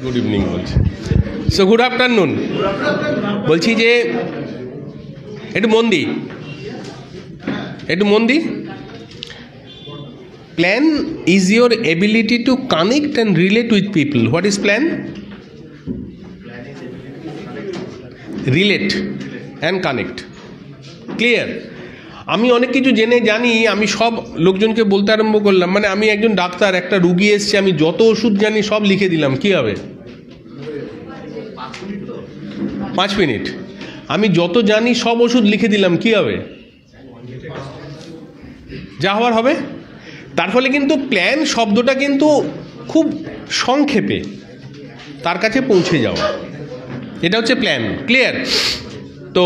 Good evening বলছি। So good afternoon বলছি যে একটু মন the plan is your ability to connect and relate with people. What is plan? Relate and connect. Clear? আমি অনেক কিছু জানি, আমি সব লোকজনকে বলতে আরম্ভ করলাম, মানে আমি একজন ডাক্তার, একটা রুগী এসছে, আমি যত ওষুধ জানি সব লিখে দিলাম, কি হবে? 5 মিনিট। আমি যত জানি সব ওষুধ লিখে দিলাম, কি হবে? যা হওয়ার হবে। তার ফলে কিন্তু প্ল্যান শব্দটা কিন্তু খুব সংক্ষেপে তার কাছে পৌঁছে যাওয়া, এটা হচ্ছে প্ল্যান। ক্লিয়ার? তো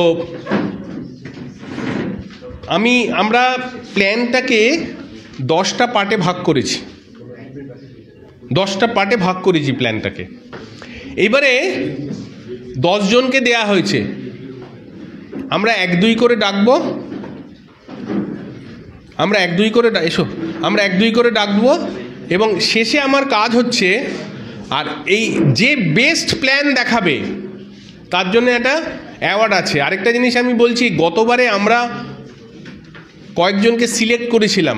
আমরা প্ল্যানটাকে 10টা পার্টে ভাগ করেছি, 10টা পার্টে ভাগ করেছি প্ল্যানটাকে। এইবারে 10 জনকে দেয়া হয়েছে, আমরা 1-2 করে ডাকবো, আমরা 1-2 করে ডাকবো এবং শেষে আমার কাজ হচ্ছে, আর এই যে বেস্ট প্ল্যান দেখাবে তার জন্য একটা অ্যাওয়ার্ড আছে। আরেকটা জিনিস আমি বলছি, গতবারে আমরা কয়েকজনকে সিলেক্ট করেছিলাম,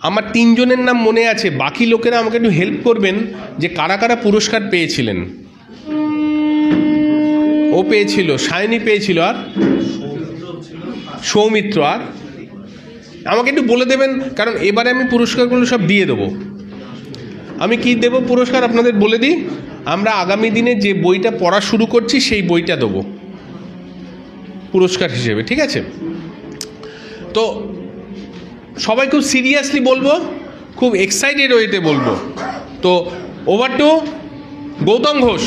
আমার 3 জনের নাম মনে আছে, বাকি লোকেরা আমাকে একটু হেল্প করবেন যে কারা কারা পুরস্কার পেয়েছিলেন। ও পেয়েছিল, সায়নী পেয়েছিল, আর সৌমিত্র, আর আমাকে একটু বলে দেবেন, কারণ এবারে আমি পুরস্কারগুলো সব দিয়ে দেবো। আমি কি দেব পুরস্কার আপনাদের বলে দিই, আমরা আগামী দিনে যে বইটা পড়া শুরু করছি সেই বইটা দেবো পুরস্কার হিসেবে, ঠিক আছে? তো সবাই খুব সিরিয়াসলি বলবো, খুব এক্সাইটেড ওয়েতে বলবো। তো over to Gautam Ghosh.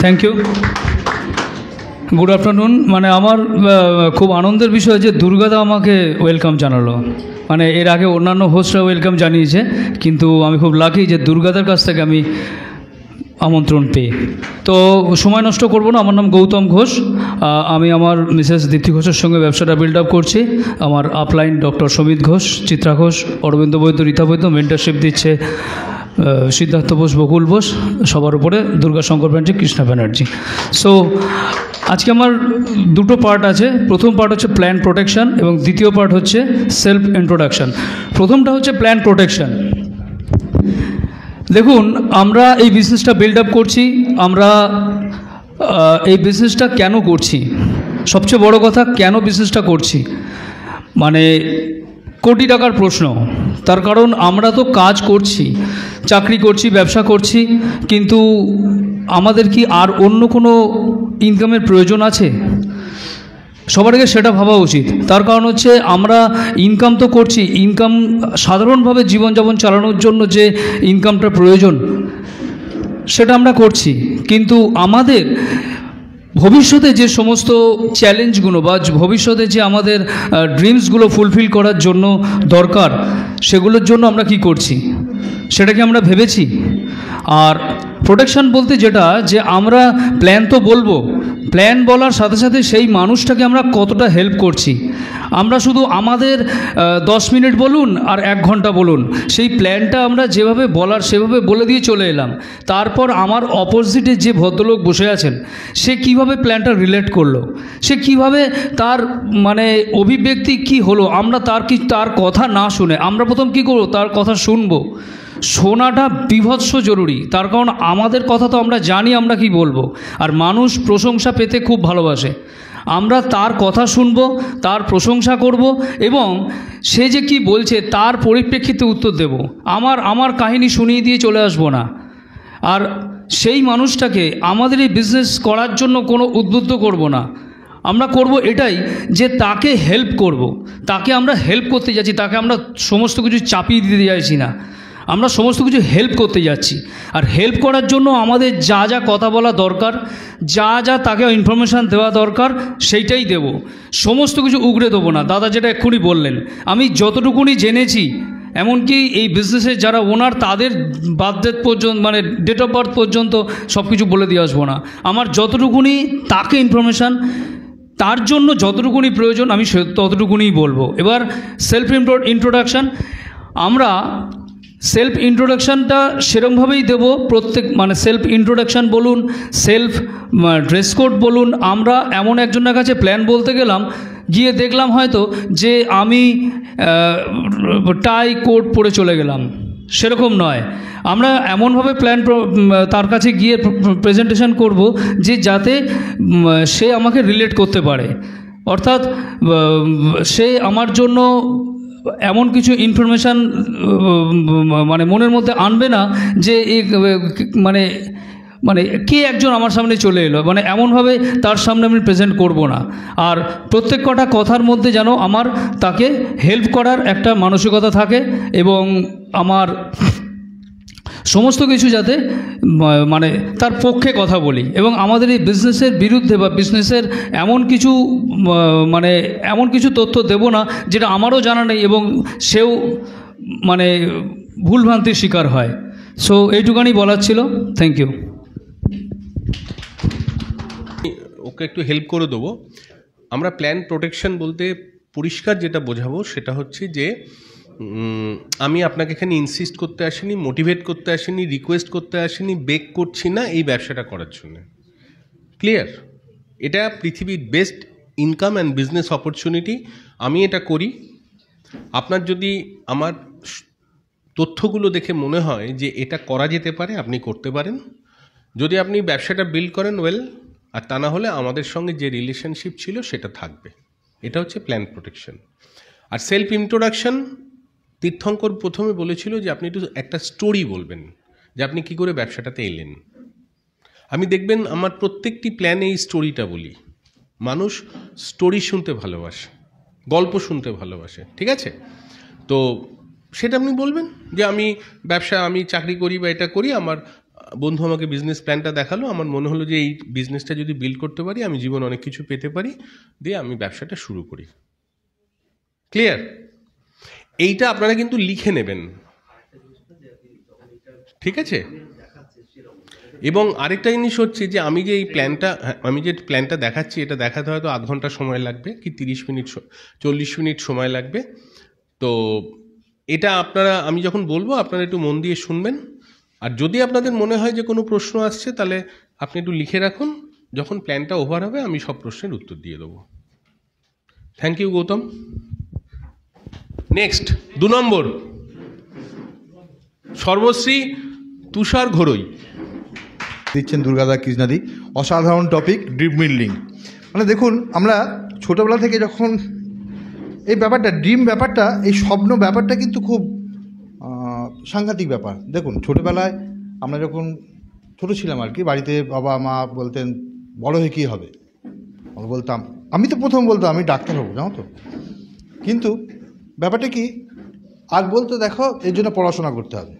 Thank you, good afternoon. মানে আমার খুব আনন্দের বিষয় যে দুর্গাদা আমাকে ওয়েলকাম জানালো। মানে এর আগে অন্যান্য হোস্টরা ওয়েলকাম জানিয়েছে, কিন্তু আমি খুব লাকি যে দুর্গাদার কাছ থেকে আমি আমন্ত্রণ পেয়ে। তো সময় নষ্ট করব না, আমার নাম গৌতম ঘোষ। আমি আমার মিসেস দীপ্তি ঘোষের সঙ্গে ব্যবসাটা বিল্ড আপ করছি। আমার আপলাইন ডক্টর সমিত ঘোষ, চিত্রা ঘোষ, অরবিন্দ বৈদ্য, রীতা বৈদ্য। মেন্টারশিপ দিচ্ছে সিদ্ধার্থ বোস, বকুল বোস, সবার উপরে দুর্গাশঙ্কর ব্যানার্জি, কৃষ্ণা ব্যানার্জি। সো আজকে আমার 2টো পার্ট আছে। প্রথম পার্ট হচ্ছে প্ল্যান প্রোটেকশন এবং দ্বিতীয় পার্ট হচ্ছে সেলফ ইন্ট্রোডাকশন। প্রথমটা হচ্ছে প্ল্যান প্রোটেকশন। দেখুন, আমরা এই বিজনেসটা বিল্ড আপ করছি, আমরা এই বিজনেসটা কেন করছি, সবচেয়ে বড় কথা কেন বিজনেসটা করছি, মানে কোটি টাকার প্রশ্ন। তার কারণ আমরা তো কাজ করছি, চাকরি করছি, ব্যবসা করছি, কিন্তু আমাদের কি আর অন্য কোনো ইনকামের প্রয়োজন আছে? সবার আগে সেটা ভাবা উচিত। তার কারণ হচ্ছে আমরা ইনকাম তো করছি, ইনকাম সাধারণভাবে জীবনযাপন চালানোর জন্য যে ইনকামটা প্রয়োজন সেটা আমরা করছি, কিন্তু আমাদের ভবিষ্যতে যে সমস্ত চ্যালেঞ্জগুলো বা ভবিষ্যতে যে আমাদের ড্রিমসগুলো ফুলফিল করার জন্য দরকার, সেগুলোর জন্য আমরা কি করছি সেটা কি আমরা ভেবেছি? আর প্রোটেকশন বলতে যেটা, যে আমরা প্ল্যান তো বলবো, প্ল্যান বলার সাথে সাথে সেই মানুষটাকে আমরা কতটা হেল্প করছি। আমরা শুধু আমাদের 10 মিনিট বলুন আর 1 ঘন্টা বলুন, সেই প্ল্যানটা আমরা যেভাবে বলার সেভাবে বলে দিয়ে চলে এলাম, তারপর আমার অপোজিটে যে ভদ্রলোক বসে আছেন সে কিভাবে প্ল্যানটা রিলেট করলো, সে কিভাবে তার মানে অভিব্যক্তি কি হলো, আমরা তার কথা না শুনে আমরা প্রথম কি করব, তার কথা শুনবো। শোনাটা বিভৎস জরুরি, তার কারণ আমাদের কথা তো আমরা জানি আমরা কি বলবো, আর মানুষ প্রশংসা পেতে খুব ভালোবাসে। আমরা তার কথা শুনবো, তার প্রশংসা করব এবং সে যে কি বলছে তার পরিপ্রেক্ষিতে উত্তর দেব। আমার কাহিনী শুনিয়ে দিয়ে চলে আসবো না। আর সেই মানুষটাকে আমাদের এই বিজনেস করার জন্য কোনো উদ্বুদ্ধ করব না। আমরা করব এটাই যে তাকে হেল্প করব, তাকে আমরা হেল্প করতে যাচ্ছি, তাকে আমরা সমস্ত কিছু চাপিয়ে দিতে চাইছি না, আমরা সমস্ত কিছু হেল্প করতে যাচ্ছি। আর হেল্প করার জন্য আমাদের যা যা কথা বলা দরকার, যা যা তাকে ইনফরমেশান দেওয়া দরকার সেইটাই দেব, সমস্ত কিছু উগড়ে দেবো না। দাদা যেটা এক্ষুনি বললেন, আমি যতটুকুনি জেনেছি, এমনকি এই বিজনেসের যারা ওনার তাদের বার্থডেট পর্যন্ত, মানে ডেট অফ বার্থ পর্যন্ত সব কিছু বলে দিয়ে আসবো না। আমার যতটুকুনি তাকে ইনফরমেশান তার জন্য যতটুকুনি প্রয়োজন আমি ততটুকুনি বলবো। এবার সেলফ ইন্ট্রোডাকশান, আমরা সেলফ ইন্ট্রোডাকশানটা সেরকমভাবেই দেবো প্রত্যেক, মানে সেলফ ইন্ট্রোডাকশান বলুন, সেলফ ড্রেস কোড বলুন। আমরা এমন একজনের কাছে প্ল্যান বলতে গেলাম, গিয়ে দেখলাম হয়তো যে আমি টাই কোট পরে চলে গেলাম, সেরকম নয়। আমরা এমনভাবে প্ল্যান তার কাছে গিয়ে প্রেজেন্টেশন করব যে যাতে সে আমাকে রিলেট করতে পারে, অর্থাৎ সে আমার জন্য এমন কিছু ইনফরমেশান মানে মনের মধ্যে আনবে না যে মানে মানে কে একজন আমার সামনে চলে এলো, মানে এমনভাবে তার সামনে আমি প্রেজেন্ট করব না। আর প্রত্যেক কটা কথার মধ্যে যেন আমার তাকে হেল্প করার একটা মানসিকতা থাকে এবং আমার সমস্ত কিছু যাতে মানে তার পক্ষে কথা বলি, এবং আমাদের এই বিজনেসের বিরুদ্ধে বা বিজনেসের এমন কিছু মানে এমন কিছু তথ্য দেব না যেটা আমারও জানা নেই এবং সেও মানে ভুলভ্রান্তির শিকার হয়। সো এইটুখানি বলার ছিল। Thank you. ওকে একটু হেল্প করে দেবো। আমরা প্ল্যান প্রোটেকশন বলতে পরিষ্কার যেটা বোঝাবো সেটা হচ্ছে যে আমি আপনাকে এখানে ইনসিস্ট করতে আসিনি, মোটিভেট করতে আসিনি, রিকোয়েস্ট করতে আসিনি, বেক করছি না এই ব্যবসাটা করার জন্য। ক্লিয়ার? এটা পৃথিবীর best income and business opportunity. আমি এটা করি। আপনার যদি আমার তথ্যগুলো দেখে মনে হয় যে এটা করা যেতে পারে, আপনি করতে পারেন। যদি আপনি ব্যবসাটা বিল্ড করেন ওয়েল, আর তা না হলে আমাদের সঙ্গে যে রিলেশনশিপ ছিল সেটা থাকবে। এটা হচ্ছে প্ল্যান প্রোটেকশন। আর সেলফ ইন্ট্রোডাকশন, তীর্থঙ্কর প্রথমে বলেছিল যে আপনি একটু একটা স্টোরি বলবেন যে আপনি কী করে ব্যবসাটাতে এলেন। আমি দেখবেন আমার প্রত্যেকটি প্ল্যানে এই স্টোরিটা বলি। মানুষ স্টোরি শুনতে ভালোবাসে, গল্প শুনতে ভালোবাসে, ঠিক আছে? তো সেটা আপনি বলবেন যে আমি চাকরি করি বা এটা করি, আমার বন্ধু আমাকে বিজনেস প্ল্যানটা দেখালো, আমার মনে হলো যে এই বিজনেসটা যদি বিল্ড করতে পারি আমি জীবনে অনেক কিছু পেতে পারি, দিয়ে আমি ব্যবসাটা শুরু করি। ক্লিয়ার? এইটা আপনারা কিন্তু লিখে নেবেন, ঠিক আছে? এবং আরেকটা জিনিস হচ্ছে যে আমি যে প্ল্যানটা দেখাচ্ছি, এটা দেখাতে হয়তো আধ ঘন্টা সময় লাগবে কি 30 মিনিট 40 মিনিট সময় লাগবে। তো এটা আমি যখন বলবো আপনারা একটু মন দিয়ে শুনবেন। আর যদি আপনাদের মনে হয় যে কোনো প্রশ্ন আসছে তাহলে আপনি একটু লিখে রাখুন, যখন প্ল্যানটা ওভার হবে আমি সব প্রশ্নের উত্তর দিয়ে দেবো। Thank you Gautam. নেক্সট 2 নম্বর, সর্বশ্রী তুষার ঘোরই দিচ্ছেন দুর্গাদা কৃষ্ণাদি। অসাধারণ টপিক, ড্রিম বিল্ডিং। মানে দেখুন, আমরা ছোটোবেলা থেকে যখন এই ব্যাপারটা, ড্রিম ব্যাপারটা, এই স্বপ্ন ব্যাপারটা কিন্তু খুব সাংঘাতিক ব্যাপার। দেখুন, ছোটোবেলায় আমরা যখন ছোটো ছিলাম আর কি, বাড়িতে বাবা মা বলতেন বড় হয়ে কী হবে, বলতাম, আমি তো প্রথম বলতাম আমি ডাক্তার হবো, জানো তো। কিন্তু ব্যাপারটা কি, আর বলতো দেখো এর জন্য পড়াশোনা করতে হবে।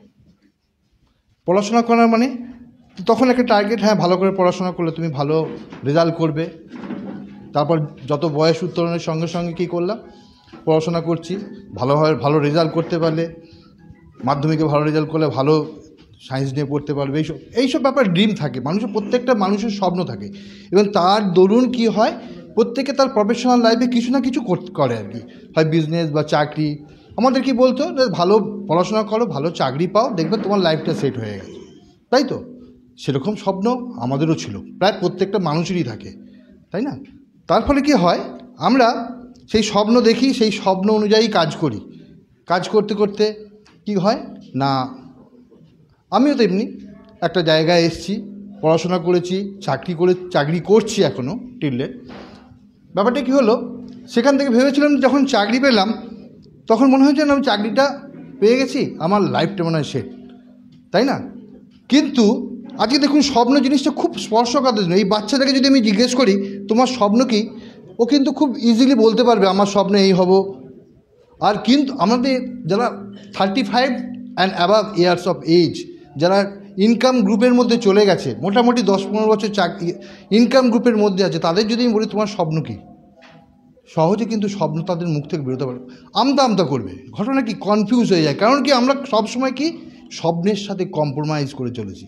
পড়াশোনা করার মানে তখন একটা টার্গেট, হ্যাঁ ভালো করে পড়াশোনা করলে তুমি ভালো রেজাল্ট করবে। তারপর যত বয়স উত্তরণের সঙ্গে সঙ্গে কী করলাম, পড়াশোনা করছি, ভালো রেজাল্ট করতে পারলে, মাধ্যমিকে ভালো রেজাল্ট করলে ভালো সায়েন্স নিয়ে পড়তে পারবে। এইসব ব্যাপার ড্রিম থাকে মানুষের, প্রত্যেকটা মানুষের স্বপ্ন থাকে। এবং তার দরুন কি হয়, প্রত্যেকে তার প্রফেশনাল লাইফে কিছু না কিছু করে আর কি, হয় বিজনেস বা চাকরি। আমাদের কি বলতো, ভালো পড়াশোনা করো, ভালো চাকরি পাও, দেখবে তোমার লাইফটা সেট হয়ে গেছে, তাই তো? সেরকম স্বপ্ন আমাদেরও ছিল, প্রায় প্রত্যেকটা মানুষেরই থাকে, তাই না? তার ফলে কি হয়, আমরা সেই স্বপ্ন দেখি, সেই স্বপ্ন অনুযায়ী কাজ করি। কাজ করতে করতে কি হয় না, আমিও তেমনি একটা জায়গায় এসেছি, পড়াশোনা করেছি, চাকরি করছি এখনও টিল্লে। ব্যাপারটা কী হলো, সেখান থেকে ভেবেছিলাম যখন চাকরি পেলাম তখন মনে হয়েছে আমি চাকরিটা পেয়ে গেছি, আমার লাইফটা মনে হয় সেট, তাই না? কিন্তু আজকে দেখুন, স্বপ্ন জিনিসটা খুব স্পর্শকাতর। এই বাচ্চাটাকে যদি আমি জিজ্ঞেস করি তোমার স্বপ্ন কী, ও কিন্তু খুব ইজিলি বলতে পারবে আমার স্বপ্ন এই হব। আর কিন্তু আমাদের যারা 35 and above years of age, যারা ইনকাম গ্রুপের মধ্যে চলে গেছে, মোটামুটি 10-15 বছর ইনকাম গ্রুপের মধ্যে আছে, তাদের যদি আমি বলি তোমার স্বপ্ন কী, সহজে কিন্তু স্বপ্ন তাদের মুখ থেকে বেরোতে পারে, আমতা করবে। ঘটনা কি, কনফিউজ হয়ে যায়। কারণ কি, আমরা সবসময় কি স্বপ্নের সাথে কম্প্রোমাইজ করে চলেছি।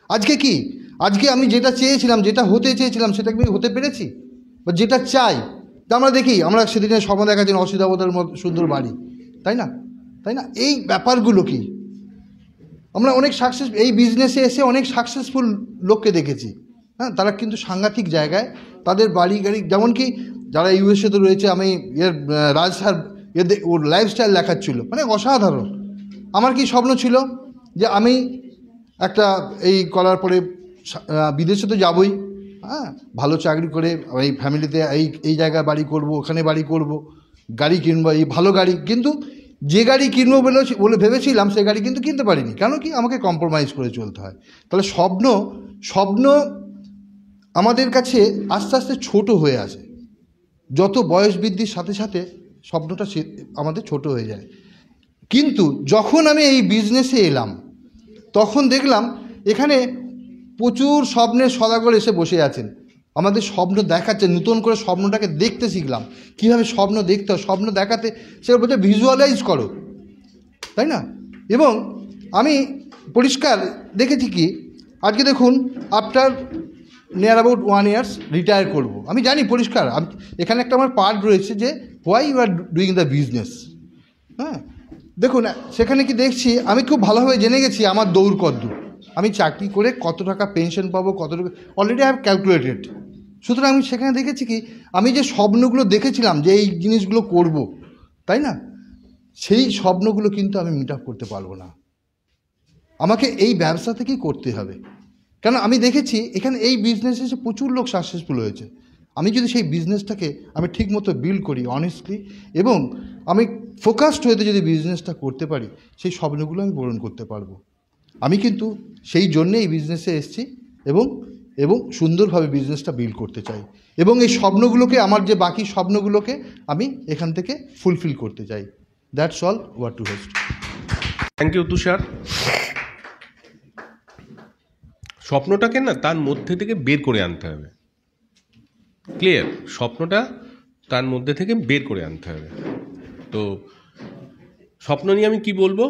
আজকে আমি যেটা চেয়েছিলাম, যেটা হতে চেয়েছিলাম, সেটা কি হতে পেরেছি? বা যেটা চাই, তা আমরা দেখি, আমরা সেদিনে স্বপ্ন দেখাচ্ছেন অসিতাবতার মতো সুন্দর বাড়ি, তাই না? তাই না? এই ব্যাপারগুলো কি আমরা অনেক এই বিজনেসে এসে অনেক সাকসেসফুল লোককে দেখেছি, হ্যাঁ, তারা কিন্তু সাংঘাতিক জায়গায় তাদের বাড়ি গাড়ি, যেমন কি যারা ইউএসএতে রয়েছে, আমি রাজ স্যার ওর লাইফস্টাইল দেখাচ্ছিল, মানে অসাধারণ। আমার কি স্বপ্ন ছিল যে আমি একটা এই করার পরে বিদেশে তো যাবই, হ্যাঁ, ভালো চাকরি করে এই ফ্যামিলিতে এই জায়গায় বাড়ি করব, ওখানে বাড়ি করব, গাড়ি কিনবো, এই ভালো গাড়ি। কিন্তু যে গাড়ি কিনবো বলে ভেবেছিলাম সে গাড়ি কিন্তু কিনতে পারিনি। কেন কি? আমাকে কম্প্রোমাইজ করে চলতে হয়। তাহলে স্বপ্ন আমাদের কাছে আস্তে আস্তে ছোট হয়ে আসে। যত বয়স বৃদ্ধির সাথে সাথে স্বপ্নটা আমাদের ছোট হয়ে যায়। কিন্তু যখন আমি এই বিজনেসে এলাম তখন দেখলাম এখানে প্রচুর স্বপ্নের সদাগর এসে বসে আছেন, আমাদের স্বপ্ন দেখাচ্ছে, নতুন করে স্বপ্নটাকে দেখতে শিখলাম, কীভাবে স্বপ্ন দেখতে হয়, স্বপ্ন দেখাতে সে বলছে ভিজুয়ালাইজ করো, তাই না? এবং আমি পরিষ্কার দেখেছি কি, আজকে দেখুন after near about 1 years retire করব। আমি জানি পরিষ্কার, এখানে একটা আমার পার্ট রয়েছে যে why you are doing the business. হ্যাঁ, দেখুন সেখানে কি দেখছি, আমি খুব ভালোভাবে জেনে গেছি আমার দৌড় কদ্দূর, আমি চাকরি করে কত টাকা পেনশন পাবো, কত টাকা অলরেডি আই হ্যাভ ক্যালকুলেটেড। সুতরাং আমি সেখানে দেখেছি কি, আমি যে স্বপ্নগুলো দেখেছিলাম যে এই জিনিসগুলো করব, তাই না, সেই স্বপ্নগুলো কিন্তু আমি মিট আপ করতে পারবো না। আমাকে এই ব্যবসা থেকেই করতে হবে। কেন আমি দেখেছি এখানে এই বিজনেসে এসে প্রচুর লোক সাকসেসফুল হয়েছে। আমি যদি সেই বিজনেসটাকে আমি ঠিকমতো বিল্ড করি অনেস্টলি, এবং আমি ফোকাসড হয়ে যদি বিজনেসটা করতে পারি, সেই স্বপ্নগুলো আমি পূরণ করতে পারবো। আমি কিন্তু সেই জন্যে এই বিজনেসে এসেছি এবং সুন্দরভাবে বিজনেসটা বিল্ড করতে চাই, এবং এই স্বপ্নগুলোকে, আমার যে বাকি স্বপ্নগুলোকে আমি এখান থেকে ফুলফিল করতে চাই। That's all, what to host. Thank you Tushar. স্বপ্নটাকে না তার মধ্যে থেকে বের করে আনতে হবে। ক্লিয়ার? স্বপ্নটা তার মধ্যে থেকে বের করে আনতে হবে। তো স্বপ্ন নিয়ে আমি কি বলবো,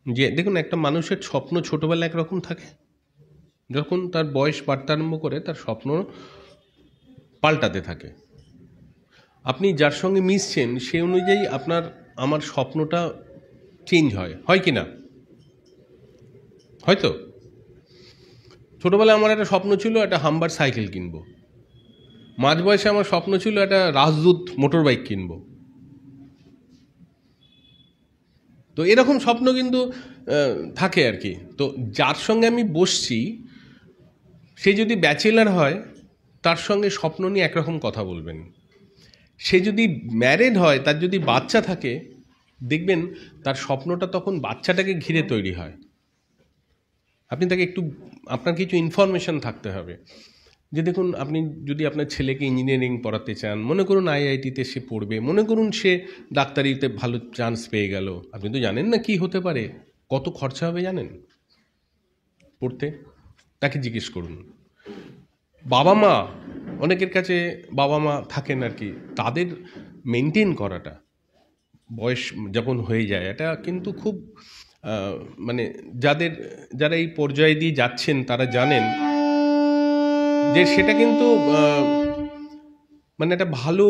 যে দেখুন একটা মানুষের স্বপ্ন ছোটোবেলায় একরকম থাকে, যখন তার বয়স বাড়তে আরম্ভ করে তার স্বপ্ন পাল্টাতে থাকে। আপনি যার সঙ্গে মিশছেন সে অনুযায়ী আমার স্বপ্নটা চেঞ্জ হয় কি না? হয়তো ছোটোবেলায় আমার একটা স্বপ্ন ছিল একটা হাম্বার সাইকেল কিনবো, মাঝ বয়সে আমার স্বপ্ন ছিল একটা রাজদূত মোটর বাইক কিনবো। তো এরকম স্বপ্ন কিন্তু থাকে আর কি। তো যার সঙ্গে আমি বসছি সে যদি ব্যাচেলার হয় তার সঙ্গে স্বপ্ন নিয়ে একরকম কথা বলবেন, সে যদি ম্যারেড হয়, তার যদি বাচ্চা থাকে, দেখবেন তার স্বপ্নটা তখন বাচ্চাটাকে ঘিরে তৈরি হয়। আপনি তাকে আপনার কিছু ইনফরমেশন থাকতে হবে, যে দেখুন আপনি যদি আপনার ছেলেকে ইঞ্জিনিয়ারিং পড়াতে চান, মনে করুন আইআইটিতে সে পড়বে, মনে করুন সে ডাক্তারিতে ভালো চান্স পেয়ে গেল, আপনি তো জানেন না কি হতে পারে, কত খরচা হবে জানেন পড়তে, তাকে জিজ্ঞেস করুন। বাবা মা, অনেকের কাছে বাবা মা থাকেন আর কি, তাদের মেনটেন করাটা বয়স যখন হয়ে যায়, এটা কিন্তু খুব মানে যারা এই পর্যায়ে দিয়ে যাচ্ছেন তারা জানেন যে সেটা কিন্তু মানে একটা ভালো,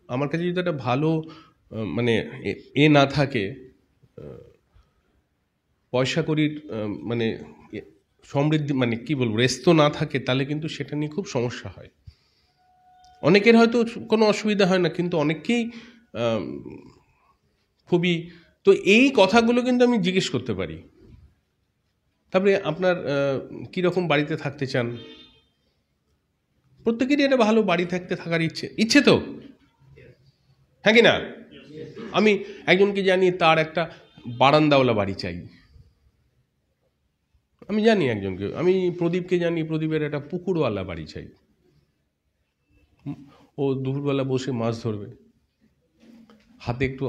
আমার কাছে যদি একটা ভালো মানে না থাকে, পয়সা করির মানে সমৃদ্ধি, মানে কি বলবো, রেস্ত না থাকে, তাহলে কিন্তু সেটা নিয়ে খুব সমস্যা হয়। অনেকের হয়তো কোনো অসুবিধা হয় না, কিন্তু অনেককেই খুবই, তো এই কথাগুলো কিন্তু আমি জিজ্ঞেস করতে পারি। তারপরে আপনার কীরকম বাড়িতে থাকতে চান, প্রত্যেকেরই একটা ভালো বাড়ি থাকার ইচ্ছে তো, হ্যাঁ কি না? আমি একজনকে জানি তার একটা বারান্দাওয়ালা বাড়ি চাই, আমি জানি একজনকে, আমি প্রদীপকে জানি প্রদীপের একটা পুকুরওয়ালা বাড়ি চাই। ও দুপুরবেলা বসে মাছ ধরবে, হাতে একটু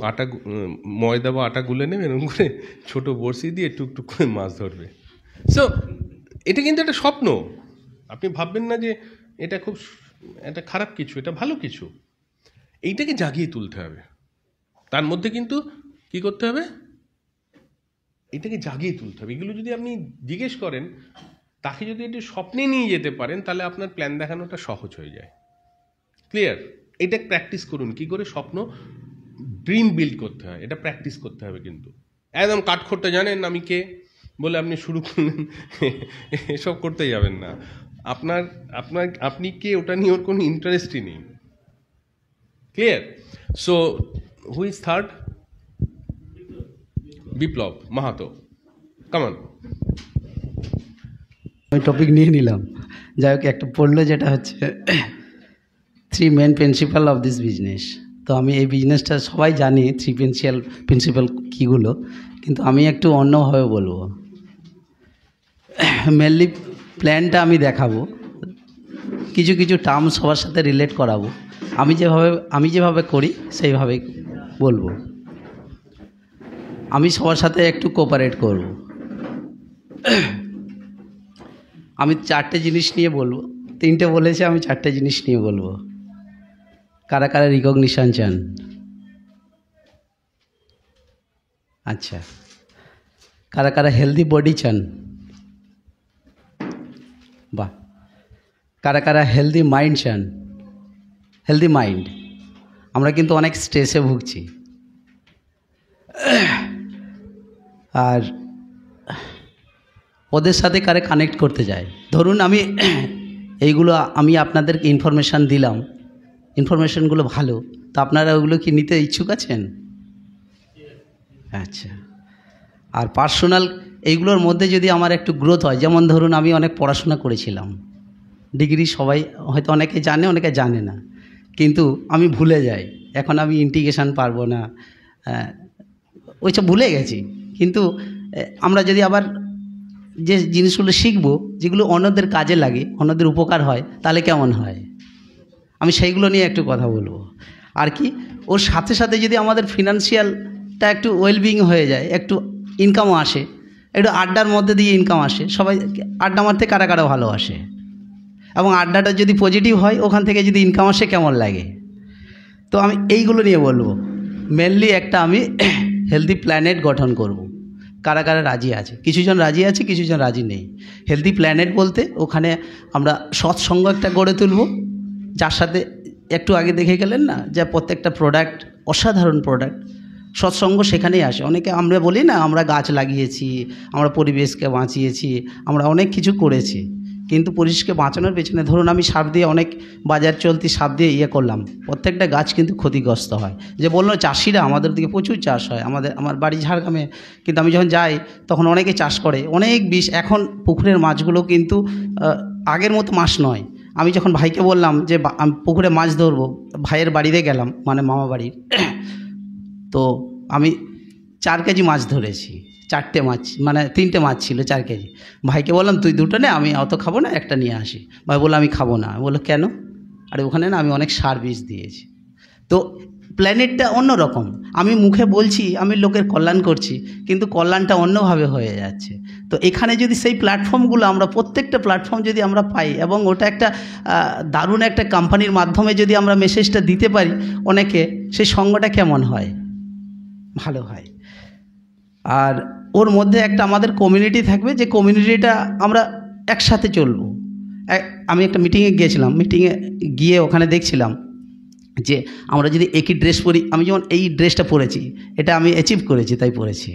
ময়দা বা আটা গুলে নেবে, এরকম করে ছোটো বড়শি দিয়ে টুকটুক করে মাছ ধরবে। সো এটা কিন্তু একটা স্বপ্ন, আপনি ভাববেন না যে এটা খুব একটা খারাপ কিছু, এটা ভালো কিছু। এইটাকে জাগিয়ে তুলতে হবে, তার মধ্যে কিন্তু কি করতে হবে, এটাকে জাগিয়ে তুলতে হবে। এগুলো যদি আপনি জিজ্ঞেস করেন তাকে যদি একটু স্বপ্নে নিয়ে যেতে পারেন তাহলে আপনার প্ল্যান দেখানোটা সহজ হয়ে যায়। ক্লিয়ার? এটা প্র্যাকটিস করুন, কি করে স্বপ্ন ড্রিম বিল্ড করতে হয়, এটা প্র্যাকটিস করতে হবে। কিন্তু একদম কাঠখোট্টা জানেন আমি কে বলে আপনি শুরু করলেন, এসব করতে যাবেন না। আপনি কে ওটা নিয়ে ওর কোনো ইন্টারেস্টই নেই। Clear? So who is third? Biplab Mahato, come on. আমি টপিক নিয়ে নিলাম, যাই হোক একটা পড়লো যেটা হচ্ছে 3 main principle of this business. তো আমি এই বিজনেসটা সবাই জানি 3 প্রিন্সিপাল কীগুলো, কিন্তু আমি একটু অন্যভাবে বলবো। মেনলি প্ল্যানটা আমি দেখাবো, কিছু কিছু টার্ম সবার সাথে রিলেট করাবো, আমি যেভাবে করি সেইভাবেই বলবো। আমি সবার সাথে একটু কোঅপারেট করব। আমি 4টে জিনিস নিয়ে বলবো, 3টে বলেছে, আমি 4টে জিনিস নিয়ে বলবো। কারা কারা রিকগনিশন চান? আচ্ছা, কারা কারা হেলদি বডি চান? বাহ। কারা কারা হেলদি মাইন্ড চান? Healthy mind. আমরা কিন্তু অনেক স্ট্রেসে ভুগছি, আর ওদের সাথে কারে কানেক্ট করতে যায়। ধরুন এইগুলো আমি আপনাদেরকে ইনফরমেশান দিলাম, ইনফরমেশানগুলো ভালো, তো আপনারা ওগুলো কি নিতে ইচ্ছুক আছেন? আচ্ছা। আর পার্সোনাল এইগুলোর মধ্যে যদি আমার একটু গ্রোথ হয়, যেমন ধরুন আমি অনেক পড়াশোনা করেছিলাম, ডিগ্রি সবাই হয়তো অনেকে জানে অনেকে জানে না, কিন্তু আমি ভুলে যাই। এখন আমি ইন্টিগ্রেশন পারবো না, ওইসব ভুলে গেছি। কিন্তু আমরা যদি আবার যে জিনিসগুলো শিখবো, যেগুলো অন্যদের কাজে লাগে, অন্যদের উপকার হয়, তাহলে কেমন হয়? আমি সেইগুলো নিয়ে একটু কথা বলবো। আর কি, ওর সাথে সাথে যদি আমাদের ফিনান্সিয়ালটা একটু ওয়েলবিং হয়ে যায়, একটু ইনকামও আসে, একটু আড্ডার মধ্যে দিয়ে ইনকাম আসে, সবাই আড্ডা মারতে কারা কারা ভালোবাসে, এবং আড্ডাটা যদি পজিটিভ হয়, ওখান থেকে যদি ইনকাম আসে কেমন লাগে। তো আমি এইগুলো নিয়ে বলবো। মেনলি একটা আমি হেলদি প্ল্যানেট গঠন করব। কারা কারা রাজি আছে? কিছুজন রাজি আছে, কিছুজন রাজি নেই। হেলদি প্ল্যানেট বলতে ওখানে আমরা সৎসঙ্গ একটা গড়ে তুলব, যার সাথে একটু আগে দেখে গেলেন না যে প্রত্যেকটা প্রোডাক্ট অসাধারণ প্রোডাক্ট, সৎসঙ্গ সেখানেই আসে। অনেকে আমরা বলি না আমরা গাছ লাগিয়েছি, আমরা পরিবেশকে বাঁচিয়েছি, আমরা অনেক কিছু করেছি, কিন্তু পরিবেশকে বাঁচানোর পেছনে ধরুন আমি সার দিয়ে অনেক বাজার চলতি সার দিয়ে করলাম, প্রত্যেকটা গাছ কিন্তু ক্ষতিগ্রস্ত হয়। যে বললো চাষিরা, আমাদের দিকে প্রচুর চাষ হয়, আমার বাড়ি ঝাড়গ্রামে, কিন্তু আমি যখন যাই তখন অনেকে চাষ করে, অনেক বিষ। এখন পুকুরের মাছগুলো কিন্তু আগের মতো মাছ নয়। আমি যখন ভাইকে বললাম যে আমি পুকুরে মাছ ধরবো, ভাইয়ের বাড়িতে গেলাম, মানে মামা বাড়ির, তো আমি 4 কেজি মাছ ধরেছি, 4টে মাছ, মানে 3টে মাছ ছিল, 4 কেজি। ভাইকে বললাম তুই 2টো নে, আমি অত খাবো না, একটা নিয়ে আসি। ভাই বললো আমি খাবো না। বললো কেন? আরে ওখানে না আমি অনেক সার বিষ দিয়েছি। তো প্ল্যানেটটা অন্যরকম। আমি মুখে বলছি আমি লোকের কল্যাণ করছি, কিন্তু কল্যাণটা অন্যভাবে হয়ে যাচ্ছে। তো এখানে যদি সেই প্ল্যাটফর্মগুলো আমরা, প্রত্যেকটা প্ল্যাটফর্ম যদি আমরা পাই, এবং ওটা একটা দারুণ একটা কোম্পানির মাধ্যমে যদি আমরা মেসেজটা দিতে পারি অনেকে, সেই সঙ্গটা কেমন হয়? ভালো হয়। আর ওর মধ্যে একটা আমাদের কমিউনিটি থাকবে, যে কমিউনিটিটা আমরা একসাথে চলবো। আমি একটা মিটিংয়ে গিয়েছিলাম, মিটিংয়ে গিয়ে ওখানে দেখছিলাম যে আমরা যদি একই ড্রেস পরি, আমি যেমন এই ড্রেসটা পরেছি, এটা আমি অ্যাচিভ করেছি তাই পরেছি,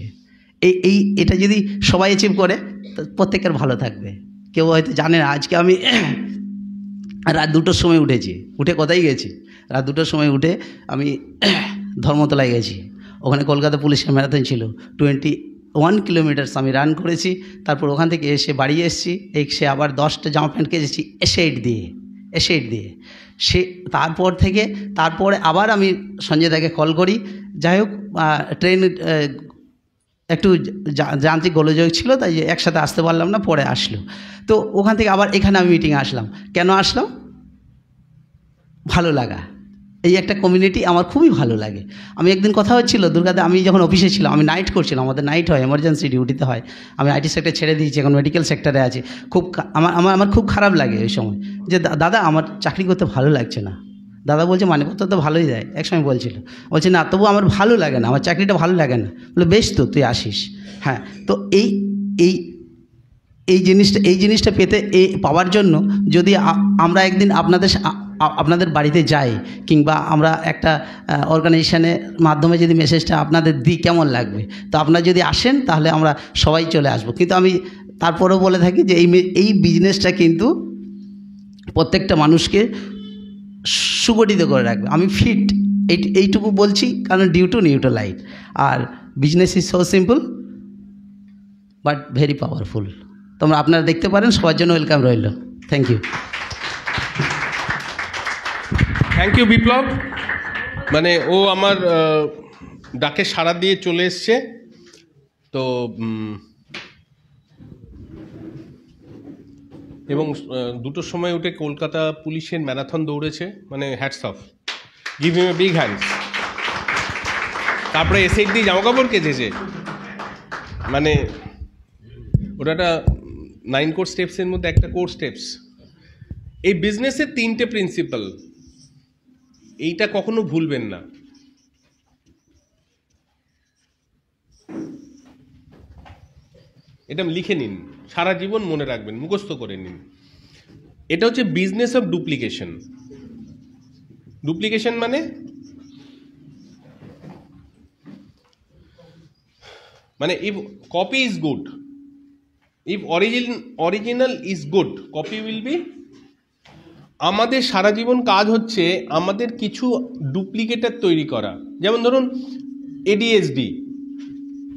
এটা যদি সবাই অ্যাচিভ করে তো প্রত্যেকের ভালো থাকবে। কেউ হয়তো জানে না, আজকে আমি রাত 2টোর সময় উঠেছি, উঠে কোথায় গেছি, রাত 2টোর সময় উঠে আমি ধর্মতলায় গেছি। ওখানে কলকাতা পুলিশের ম্যারাথন ছিল, 21 কিলোমিটার্স আমি রান করেছি। তারপর ওখান থেকে এসে বাড়ি এসেছি, এসে আবার 10টা জামা প্যান্ট কেচেছি এসেট দিয়ে। তারপরে আবার আমি সঞ্জয় দাকে কল করি। যাই হোক, ট্রেন একটু যান্ত্রিক গোলযোগ ছিল, তাই একসাথে আসতে পারলাম না, পরে আসলো। তো ওখান থেকে আবার এখানে আমি মিটিংয়ে আসলাম। কেন আসলাম? ভালো লাগা। এই একটা কমিউনিটি আমার খুবই ভালো লাগে। আমি একদিন কথা হচ্ছিল দুর্গাতে, আমি যখন অফিসে ছিলাম, আমি নাইট করছিলাম, আমাদের নাইট হয়, এমার্জেন্সি ডিউটিতে হয়। আমি আইটি সেক্টর ছেড়ে দিয়েছি, এখন মেডিকেল সেক্টরে আছি। আমার খুব খারাপ লাগে ওই সময়, যে দাদা আমার চাকরি করতে ভালো লাগছে না। দাদা বলছে মানে কত তো ভালোই দেয়, একসময় বলছে না, তবু আমার ভালো লাগে না, আমার চাকরিটা ভালো লাগে না। বলে বেশ, তো তুই আসিস। হ্যাঁ, তো এই জিনিসটা পাওয়ার জন্য যদি আমরা একদিন আপনাদের বাড়িতে যাই, কিংবা আমরা একটা অর্গানাইজেশনের মাধ্যমে যদি মেসেজটা আপনাদের দিই, কেমন লাগবে? তো আপনারা যদি আসেন তাহলে আমরা সবাই চলে আসবো। কিন্তু আমি তারপরেও বলে থাকি যে এই বিজনেসটা কিন্তু প্রত্যেকটা মানুষকে সুগঠিত করে রাখবে। আমি ফিট এইটুকু বলছি, কারণ ডিউ টু নিউট্রালাইট। আর business is so simple but very powerful. তোমরা আপনারা দেখতে পারেন, সবার জন্য ওয়েলকাম রইল। Thank you. Thank you Biplab. মানে ও আমার ডাকে সাড়া দিয়ে চলে এসছে। তো এবং 2টোর সময় উঠে কলকাতা পুলিশের ম্যারাথন দৌড়েছে, মানে hats off, give him a big hands. তারপরে এসএইচ দিয়ে জামাকাপড় কেচেছে, মানে ওটা 9 কোর স্টেপসের মধ্যে একটা কোর স্টেপস। এই বিজনেসের 3টে প্রিন্সিপাল, এইটা কখনো ভুলবেন না। এটা লিখে নিন, সারা জীবন মনে রাখবেন, মুখস্থ করে নিন। এটা হচ্ছে বিজনেস অফ ডুপ্লিকেশন। ডুপ্লিকেশন মানে if copy is good, if original is good, copy will be. আমাদের সারা জীবন কাজ হচ্ছে আমাদের কিছু ডুপ্লিকেটার তৈরি করা। যেমন ধরুন এডিএসডি,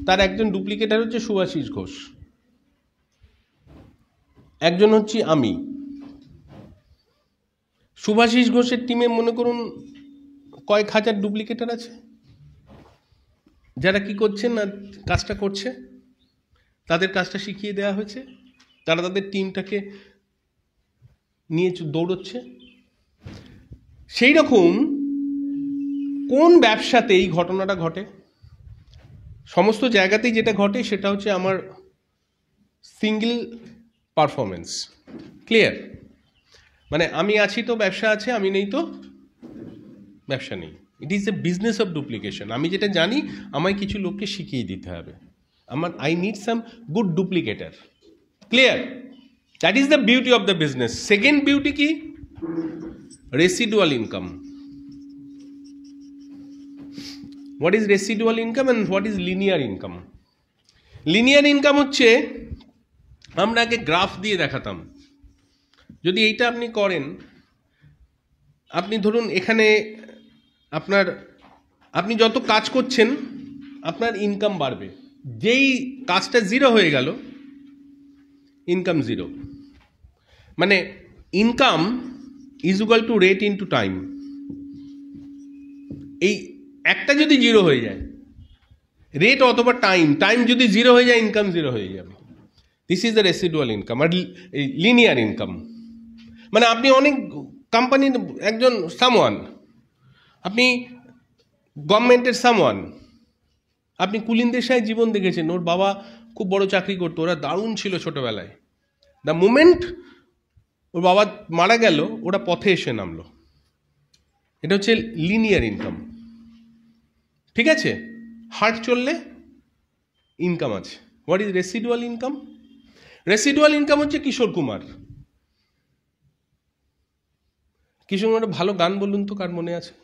তার একজন ডুপ্লিকেটার হচ্ছে শুভাশিস ঘোষ, একজন হচ্ছে আমি। শুভাশিস ঘোষের টিমে মনে করুন কয়েক হাজার ডুপ্লিকেটার আছে, যারা কি করছেন না কাজটা করছে, তাদের কাজটা শিখিয়ে দেওয়া হয়েছে, তারা তাদের টিমটাকে নিয়ে দৌড়চ্ছে। সেই রকম কোন ব্যবসাতে এই ঘটনাটা ঘটে? সমস্ত জায়গাতেই যেটা ঘটে সেটা হচ্ছে আমার সিঙ্গেল পারফরমেন্স। ক্লিয়ার? মানে আমি আছি তো ব্যবসা আছে, আমি নেই তো ব্যবসা নেই। It is a business of duplication. আমি যেটা জানি আমায় কিছু লোককে শিখিয়ে দিতে হবে। I need some good duplicator. Clear? That is the beauty of the business. Second beauty ki? Residual income. What is residual income and what is linear income? Linear income হচ্ছে আমরা আগে গ্রাফ দিয়ে দেখাতাম। যদি এইটা আপনি করেন, আপনি ধরুন এখানে আপনি যত কাজ করছেন আপনার ইনকাম বাড়বে। যেই কাজটা 0 হয়ে গেল, ইনকাম 0। মানে income is equal to rate into time. এই একটা যদি 0 হয়ে যায়, রেট অথবা টাইম যদি 0 হয়ে যায়, ইনকাম 0 হয়ে যাবে। This is the residual income. আর লিনিয়ার ইনকাম মানে আপনি অনেক কোম্পানির একজন সামওয়ান, আপনি গভর্নমেন্টের সামওয়ান, আপনি কুলিন দেশাই জীবন দেখেছেন, ওর বাবা খুব বড় চাকরি করতো, ওরা দারুণ ছিল ছোটবেলায়। দ্য মোমেন্ট ওর বাবা মারা গেল, ওরা পথে এসে নামলো। এটা হচ্ছে লিনিয়ার ইনকাম। ঠিক আছে? হার্ট চললে ইনকাম আছে। What is residual income? Residual income হচ্ছে কিশোর কুমার। কিশোর কুমার ভালো গান বলুন তো, কার মনে আছে?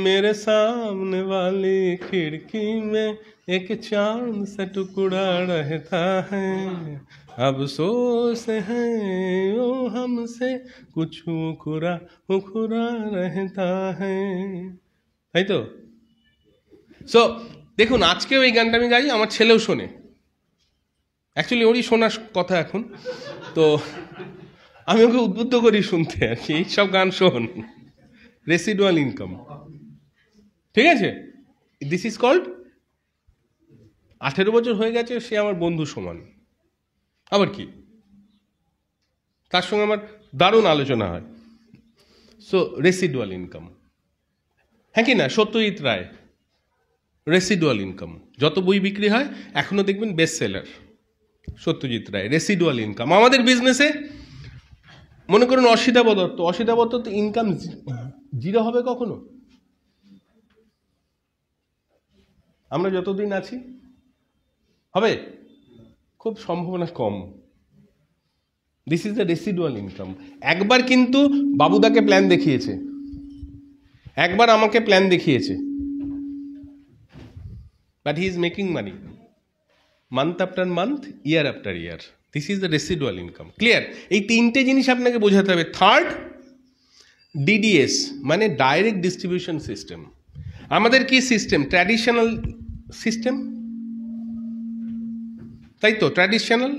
मेरे सामने वाली खिड़की में एक चांद सा टुकड़ा रहता है, अफसोस है वो हमसे कुछ उखुरा रहता है। তাই তো? সো দেখুন, আজকেও এই গানটা আমি গাই, আমার ছেলেও শোনে। অ্যাকচুয়ালি ওরই শোনার কথা এখন, তো আমি ওকে উদ্বুদ্ধ করি শুনতে আর কি, এইসব গান শোন। রেসিডুয়াল ইনকাম, ঠিক আছে? This is called. 18 বছর হয়ে গেছে, সে আমার বন্ধু সমান। আবার কি, তার সঙ্গে আমার দারুণ আলোচনা হয়। সো রেসিডুয়াল ইনকাম, হ্যাঁ কি না? Satyajit Ray, residual income. যত বই বিক্রি হয় এখনো দেখবেন best seller Satyajit Ray. Residual income আমাদের বিজনেসে মনে করুন অসিতাভ দত্ত ইনকাম 0 হবে কখনো? আমরা যতদিন আছি হবে? খুব সম্ভাবনা কম। This is the residual income. একবার কিন্তু বাবুদাকে প্ল্যান দেখিয়েছে, একবার আমাকে প্ল্যান দেখিয়েছে, but he is making money month after month, year after year. This is the residual income. Clear? এই তিনটে জিনিস আপনাকে বোঝাতে হবে। থার্ড, ডিডিএস মানে ডাইরেক্ট ডিস্ট্রিবিউশন সিস্টেম। আমাদের কি সিস্টেম? ট্র্যাডিশনাল সিস্টেম, তাই তো? ট্র্যাডিশনাল।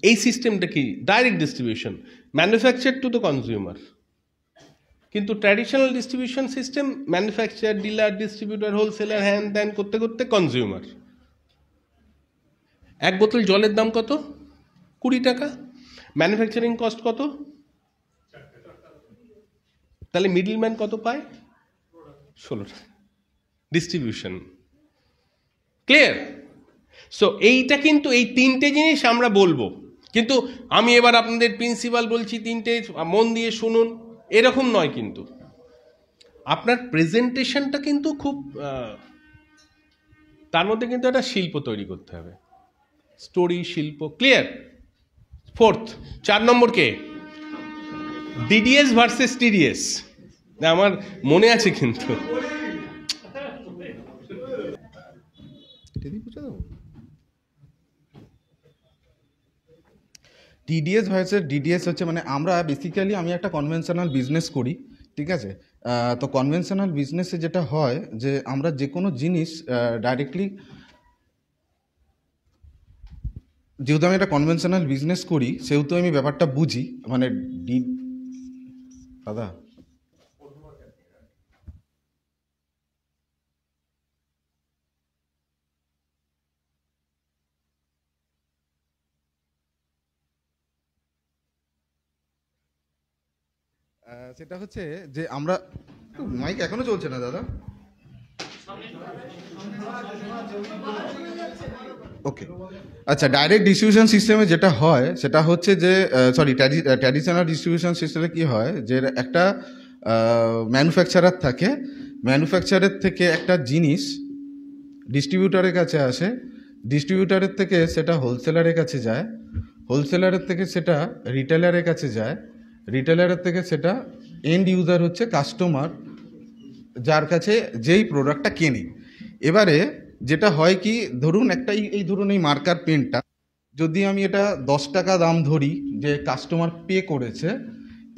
এই সিস্টেমটা কি? Direct distribution, manufacture to the consumer. কিন্তু traditional distribution system manufacture, dealer, distributor, wholesaler, হ্যান ত্যান করতে করতে কনজিউমার। এক বোতল জলের দাম কত? 20 টাকা। ম্যানুফ্যাকচারিং কস্ট কত? তাহলে মিডলম্যান কত পায়? 16 টাকা। ডিস্ট্রিবিউশন। ক্লিয়ার? সো এইটা কিন্তু এই তিনটে জিনিস আমরা বলবো, কিন্তু আমি এবার আপনাদের প্রিন্সিপাল বলছি তিনটে মন দিয়ে শুনুন, এরকম নয়। কিন্তু আপনার প্রেজেন্টেশনটা কিন্তু খুব তার মধ্যে কিন্তু একটা শিল্প তৈরি করতে হবে, স্টোরি, শিল্প। ক্লিয়ার? ফোর্থ, 4 নম্বর কে? DDS versus TDS. আমার মনে আছে কিন্তু। টিডিএস ভার্সেস ডিডিএস হচ্ছে মানে আমরা বেসিক্যালি আমি একটা কনভেনশনাল বিজনেস করি, ঠিক আছে? তো কনভেনশনাল বিজনেসে যেটা হয় যে আমরা যে কোনো জিনিস ডাইরেক্টলি, যেহেতু আমি একটা কনভেনশনাল বিজনেস করি সেহেতু আমি ব্যাপারটা বুঝি। মানে দাদা সেটা হচ্ছে যে আমরা, মাইক এখনো চলছে না দাদা? ওকে, আচ্ছা। ডাইরেক্ট ডিস্ট্রিবিউশন সিস্টেমে যেটা হয় সেটা হচ্ছে যে ট্র্যাডিশনাল ডিস্ট্রিবিউশন সিস্টেমে কি হয় যে একটা ম্যানুফ্যাকচারার থাকে, ম্যানুফ্যাকচারের থেকে একটা জিনিস ডিস্ট্রিবিউটারের কাছে আসে, ডিস্ট্রিবিউটারের থেকে সেটা হোলসেলারের কাছে যায়, হোলসেলারের থেকে সেটা রিটেলারের কাছে যায়, রিটেলারের থেকে সেটা এন্ড ইউজার হচ্ছে কাস্টমার, যার কাছে যেই প্রোডাক্টটা কেনে। এবারে যেটা হয় কি, ধরুন একটা এই ধরুন এই মার্কার পেনটা যদি আমি এটা 10 টাকা দাম ধরি যে কাস্টমার পে করেছে,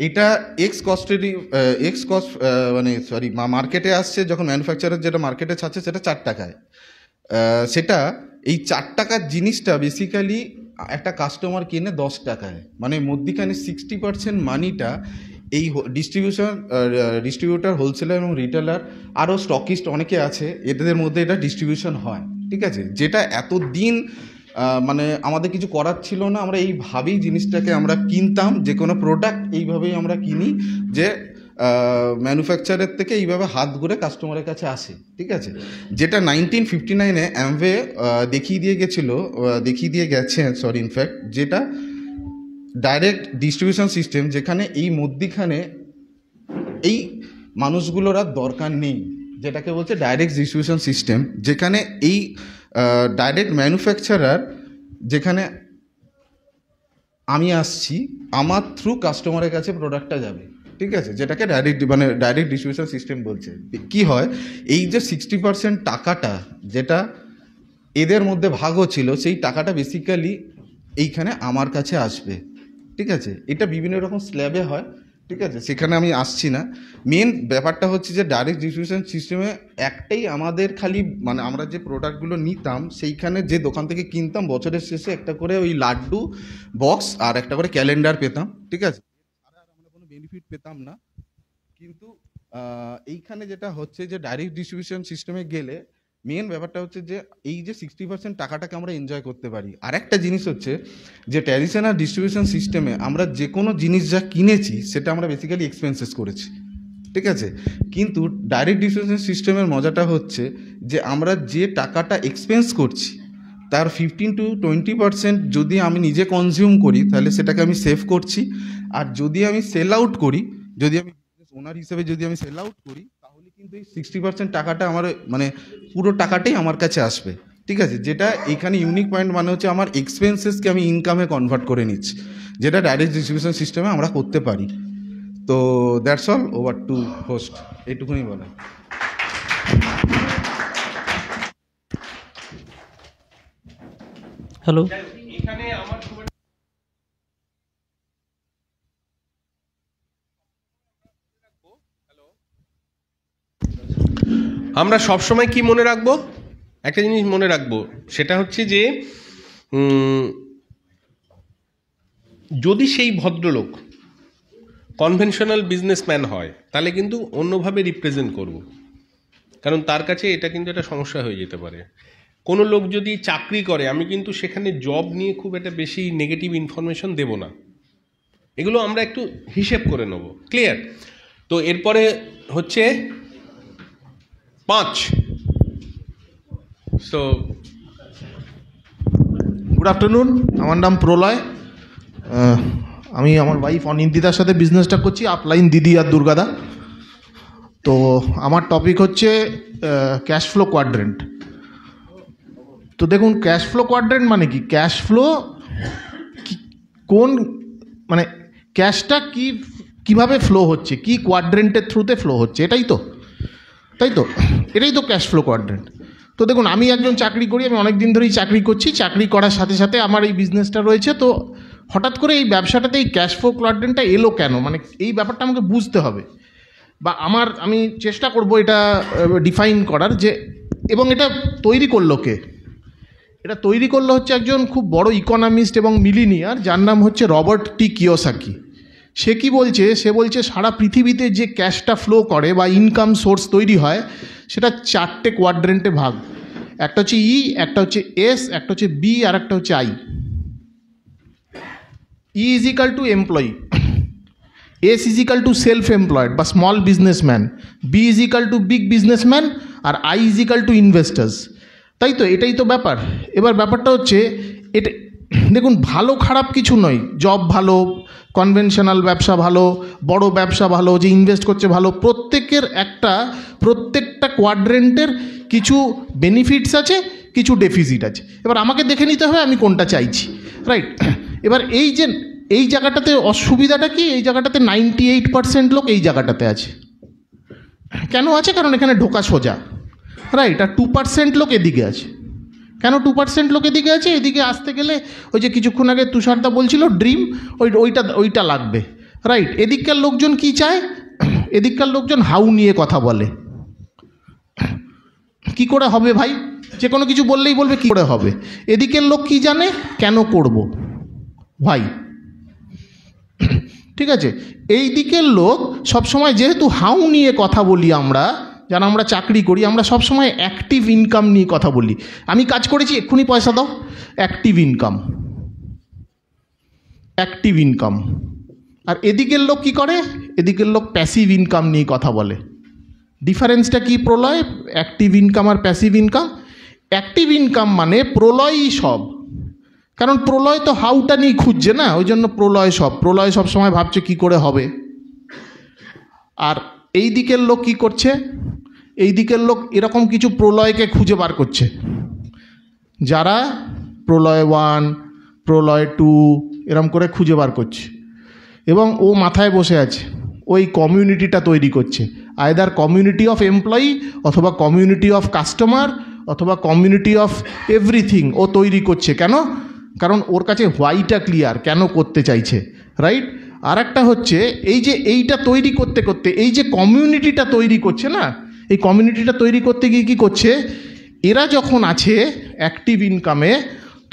এটা এক্স কস্ট মানে মার্কেটে আসছে, যখন ম্যানুফ্যাকচারার যেটা মার্কেটে ছাড়ছে সেটা 4 টাকায়। সেটা এই 4 টাকার জিনিসটা বেসিক্যালি একটা কাস্টমার কিনে 10 টাকায়, মানে মধ্যিখানে 60% মানিটা এই ডিস্ট্রিবিউটার, হোলসেলার এবং রিটেলার, আরও স্টকিস্ট অনেকে আছে, এদের মধ্যে এটা ডিস্ট্রিবিউশন হয়, ঠিক আছে? যেটা এতদিন মানে আমাদের কিছু করার ছিল না, আমরা এইভাবেই জিনিসটাকে আমরা কিনতাম, যে কোনো প্রোডাক্ট এইভাবেই আমরা কিনি, যে ম্যানুফ্যাকচারের থেকে এইভাবে হাত ঘুরে কাস্টমারের কাছে আসে, ঠিক আছে? যেটা 1959-এ অ্যামওয়ে দেখিয়ে দিয়ে গেছে, ইনফ্যাক্ট, যেটা ডাইরেক্ট ডিস্ট্রিবিউশন সিস্টেম, যেখানে এই মধ্যিখানে এই মানুষগুলোর আর দরকার নেই, যেটাকে বলছে ডাইরেক্ট ডিস্ট্রিবিউশন সিস্টেম, যেখানে এই ডাইরেক্ট ম্যানুফ্যাকচারার, যেখানে আমি আসছি, আমার থ্রু কাস্টমারের কাছে প্রোডাক্টটা যাবে, ঠিক আছে? যেটাকে ডাইরেক্ট ডিস্ট্রিবিউশন সিস্টেম বলছে। কি হয়, এই যে 60% টাকাটা যেটা এদের মধ্যে ভাগও ছিল, সেই টাকাটা বেসিক্যালি এইখানে আমার কাছে আসবে, ঠিক আছে? এটা বিভিন্ন রকম স্ল্যাবে হয়, ঠিক আছে? সেখানে আমি আসছি না। মেন ব্যাপারটা হচ্ছে যে ডাইরেক্ট ডিস্ট্রিবিউশন সিস্টেমে একটাই আমাদের খালি, মানে আমরা যে প্রোডাক্টগুলো নিতাম সেইখানে যে দোকান থেকে কিনতাম, বছরের শেষে একটা করে ওই লাড্ডু বক্স আর একটা করে ক্যালেন্ডার পেতাম, ঠিক আছে? আর আমরা কোনো বেনিফিট পেতাম না। কিন্তু এইখানে যেটা হচ্ছে যে ডাইরেক্ট ডিস্ট্রিবিউশন সিস্টেমে গেলে মেন ব্যাপারটা হচ্ছে যে এই যে 60% টাকাটাকে আমরা এনজয় করতে পারি। আর একটা জিনিস হচ্ছে যে ট্র্যাডিশনাল ডিস্ট্রিবিউশন সিস্টেমে আমরা যে কোনো জিনিস যা কিনেছি সেটা আমরা বেসিক্যালি এক্সপেন্সেস করেছি, ঠিক আছে? কিন্তু ডাইরেক্ট ডিস্ট্রিবিউশন সিস্টেমের মজাটা হচ্ছে যে আমরা যে টাকাটা এক্সপেন্স করছি তার 15-20% যদি আমি নিজে কনজিউম করি তাহলে সেটাকে আমি সেভ করছি, আর যদি আমি সেল আউট করি, যদি আমি ওনার হিসেবে যদি আমি সেল আউট করি, তাহলে কিন্তু এই 60% টাকাটা আমার, মানে পুরো টাকাটাই আমার কাছে আসবে, ঠিক আছে, যেটা এখানে ইউনিক পয়েন্ট মানে হচ্ছে আমার এক্সপেন্সেসকে আমি ইনকামে কনভার্ট করে নিচ্ছি, যেটা ডাইরেক্ট ডিস্ট্রিবিউশন সিস্টেমে আমরা করতে পারি। তো that's all, over to host, এইটুকুনি বলা। হ্যালো, এখানে আমার আমরা সবসময় কি মনে রাখবো, একটা জিনিস মনে রাখবো, সেটা হচ্ছে যে যদি সেই ভদ্রলোক কনভেনশনাল বিজনেসম্যান হয় তাহলে কিন্তু অন্যভাবে রিপ্রেজেন্ট করব, কারণ তার কাছে এটা কিন্তু একটা সমস্যা হয়ে যেতে পারে। কোনো লোক যদি চাকরি করে, আমি কিন্তু সেখানে জব নিয়ে খুব একটা বেশি নেগেটিভ ইনফরমেশন দেব না, এগুলো আমরা একটু হিসেব করে নেব। ক্লিয়ার? তো এরপরে হচ্ছে 5। সো গুড আফটারনুন, আমার নাম প্রলয়। আমি আমার ওয়াইফ অনিন্দিতার সাথে বিজনেসটা করছি, আপলাইন দিদি আর দুর্গাদা। তো আমার টপিক হচ্ছে ক্যাশ ফ্লো কোয়াড্রেন্ট। তো দেখুন, ক্যাশ ফ্লো কোয়াড্রেন্ট মানে কি, ক্যাশ ফ্লো কোন মানে ক্যাশটা কীভাবে ফ্লো হচ্ছে, কি কোয়াড্রেন্টের থ্রুতে ফ্লো হচ্ছে, এটাই তো, তাই তো, এটাই তো ক্যাশ ফ্লো কোয়াড্রেন্ট। তো দেখুন, আমি একজন চাকরি করি, আমি অনেক দিন ধরেই চাকরি করছি, চাকরি করার সাথে সাথে আমার এই বিজনেসটা রয়েছে। তো হঠাৎ করে এই ব্যবসাটাতে এই ক্যাশ ফ্লো কোয়াড্রেন্টটা এলো কেন, মানে এই ব্যাপারটা আমাকে বুঝতে হবে, বা আমি চেষ্টা করব এটা ডিফাইন করার, যে এবং এটা তৈরি করলো কে। এটা তৈরি করলো হচ্ছে একজন খুব বড় ইকোনমিস্ট এবং মিলিনিয়ার, যার নাম হচ্ছে রবার্ট টি কিওসাকি। সে কি বলছে, সে বলছে সারা পৃথিবীতে যে ক্যাশটা ফ্লো করে বা ইনকাম সোর্স তৈরি হয়, সেটা 4টে কোয়াড্রেন্টে ভাগ। একটা হচ্ছে ই, একটা হচ্ছে এস, একটা হচ্ছে বি, আর একটা হচ্ছে I. E is equal to employee, S is equal to self employed বা small businessman, B is equal to big businessman, আর I is equal to investors. তাই তো, এটাই তো ব্যাপার। এবার ব্যাপারটা হচ্ছে এটা, দেখুন, ভালো খারাপ কিছু নয়, জব ভালো, কনভেনশনাল ব্যবসা ভালো, বড় ব্যবসা ভালো, যে ইনভেস্ট করছে ভালো, প্রত্যেকটা কোয়াড্রেন্টের কিছু বেনিফিটস আছে, কিছু ডেফিসিট আছে। এবার আমাকে দেখে নিতে হবে আমি কোনটা চাইছি, রাইট? এবার এই জায়গাটাতে অসুবিধাটা কি, এই জায়গাটাতে 98% লোক এই জায়গাটাতে আছে। কেন আছে? কারণ এখানে ঢোকা সোজা, রাইট? আর 2% লোক এদিকে আছে। কেন 2% লোক এদিকে আছে? এদিকে আসতে গেলে ওই যে কিছুক্ষণ আগে তুষারদা বলছিল ড্রিম, ওইটা লাগবে, রাইট? এদিককার লোকজন কি চায়? এদিককার লোকজন হাউ নিয়ে কথা বলে, কি করে হবে ভাই, যে কোনো কিছু বললেই বলবে কী করে হবে। এদিকের লোক কি জানে, কেন করব ভাই, ঠিক আছে? এই দিকের লোক সবসময়, যেহেতু হাউ নিয়ে কথা বলি আমরা, যারা আমরা চাকরি করি, আমরা সবসময় অ্যাক্টিভ ইনকাম নিয়ে কথা বলি। আমি কাজ করেছি, এক্ষুনি পয়সা দাও, অ্যাক্টিভ ইনকাম। আর এদিকের লোক কি করে? এদিকের লোক প্যাসিভ ইনকাম নিয়ে কথা বলে। ডিফারেন্সটা কি প্রলয়, অ্যাক্টিভ ইনকাম আর প্যাসিভ ইনকাম? অ্যাক্টিভ ইনকাম মানে প্রলয়ই সব, কারণ প্রলয় তো হাউটা নিয়ে খুঁজছে না, ওই জন্য প্রলয় সব সময় ভাবছে কি করে হবে। আর এই দিকের লোক কি করছে? এই দিকের লোক এরকম কিছু প্রলয়কে খুঁজে বার করছে, যারা প্রলয় 1, প্রলয় 2 এরম করে খুঁজে বার করছে, এবং ও মাথায় বসে আছে, ওই কমিউনিটিটা তৈরি করছে, আইদার কমিউনিটি অফ এমপ্লয়ি, অথবা কমিউনিটি অফ কাস্টমার, অথবা কমিউনিটি অফ এভরিথিং ও তৈরি করছে। কেন? কারণ ওর কাছে হোয়াইটা ক্লিয়ার, কেন করতে চাইছে, রাইট? আর একটা হচ্ছে এই যে এইটা তৈরি করতে করতে এই যে কমিউনিটিটা তৈরি করছে না, এই কমিউনিটিটা তৈরি করতে গিয়ে কী করছে, এরা যখন আছে অ্যাক্টিভ ইনকামে,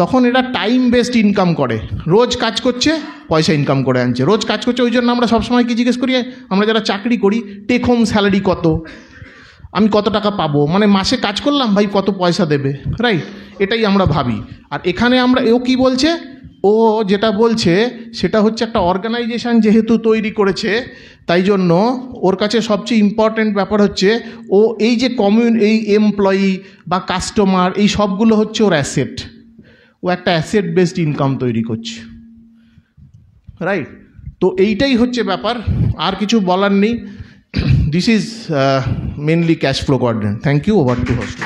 তখন এরা টাইম বেসড ইনকাম করে, রোজ কাজ করছে, পয়সা ইনকাম করে আনছে, রোজ কাজ করছে। ওই জন্য আমরা সবসময় কি জিজ্ঞেস করি, আমরা যারা চাকরি করি, টেক হোম স্যালারি কত, আমি কত টাকা পাবো, মানে মাসে কাজ করলাম ভাই কত পয়সা দেবে, রাইট? এটাই আমরা ভাবি। আর এখানে ও কি বলছে, ও যেটা বলছে সেটা হচ্ছে একটা অর্গানাইজেশন যেহেতু তৈরি করেছে, তাই জন্য ওর কাছে সবচেয়ে ইম্পর্ট্যান্ট ব্যাপার হচ্ছে ও এই যে এই এমপ্লয়ি বা কাস্টমার, এই সবগুলো হচ্ছে ওর অ্যাসেট, ও একটা অ্যাসেট বেসড ইনকাম তৈরি করছে, রাইট? তো এইটাই হচ্ছে ব্যাপার, আর কিছু বলার নেই। This is mainly cash flow quadrant. Thank you, over to host.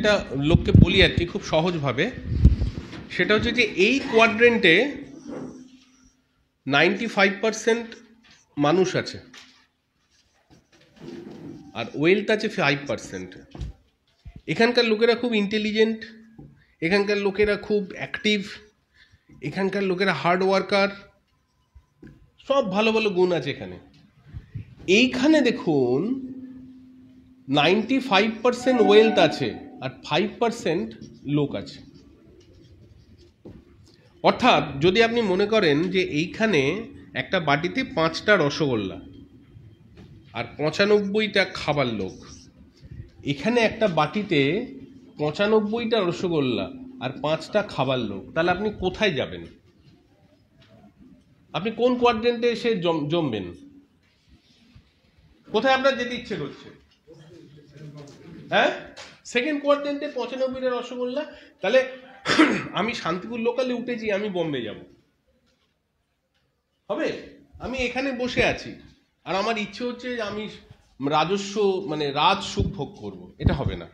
যেটা লোককে বলি আর কি খুব সহজভাবে, সেটা হচ্ছে যে এই কোয়াড্রেন্টে 95% মানুষ আছে আর ওয়েলথ আছে 5%। এখানকার লোকেরা খুব ইন্টেলিজেন্ট, এখানকার লোকেরা খুব অ্যাক্টিভ, এখানকার লোকেরা হার্ড ওয়ার্কার, সব ভালো ভালো গুণ আছে এখানে। এইখানে দেখুন 95% ওয়েলথ আছে আর 5% লোক আছে। অর্থাৎ যদি আপনি মনে করেন যে এইখানে একটা বাটিতে 5টা রসগোল্লা আর 95টা খাবার লোক, এখানে একটা বাটিতে 95টা রসগোল্লা আর 5টা খাবার লোক, তাহলে আপনি কোথায় যাবেন? আপনি কোন কোয়াড্রেন্টে এসে জমবেন? কোথায় আপনার যেতে ইচ্ছে করছে? হ্যাঁ, সেকেন্ড কোয়াড্রেন্টে 95টা রসগোল্লা। তাহলে আমি শান্তিপুর লোকালে উঠেছি, আমি বম্বে যাব হবে? আমি এখানে বসে আছি আর আমার ইচ্ছে হচ্ছে যে আমি রাজস্ব মানে রাজ সুখ ভোগ করবো, এটা হবে না।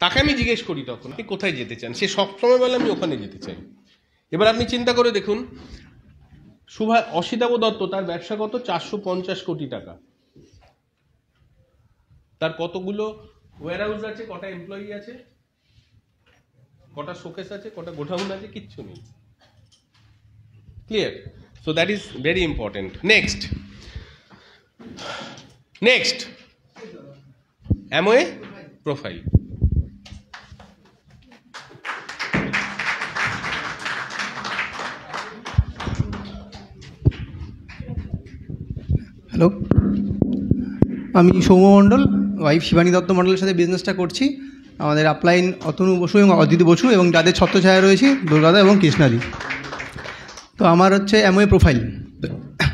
তাকে আমি জিজ্ঞেস করি তখন আপনি কোথায় যেতে চান, সে সবসময় বলে আমি ওখানে যেতে চাই। এবার আপনি চিন্তা করে দেখুন, অসিতাভ দত্ত, তার ব্যবসা কত? 450 কোটি টাকা। তার কতগুলো ওয়্যারহাউস আছে, কটা এমপ্লয়ি আছে, কটা শোকেস আছে, কটা গোডাউন আছে? কিচ্ছু নেই। Clear? So that is very important. Next Amway profile. Hello, আমি সৌম্য মণ্ডল, ওয়াইফ শিবানী দত্ত মণ্ডলের সাথে বিজনেসটা করছি। আমাদের আপলাইন অতনু বসু এবং অদিতি বসু, এবং যাদের ছত্রছায়া রয়েছে দুর্গাদা এবং কৃষ্ণাদি। তো আমার হচ্ছে অ্যামওয়ে প্রোফাইল।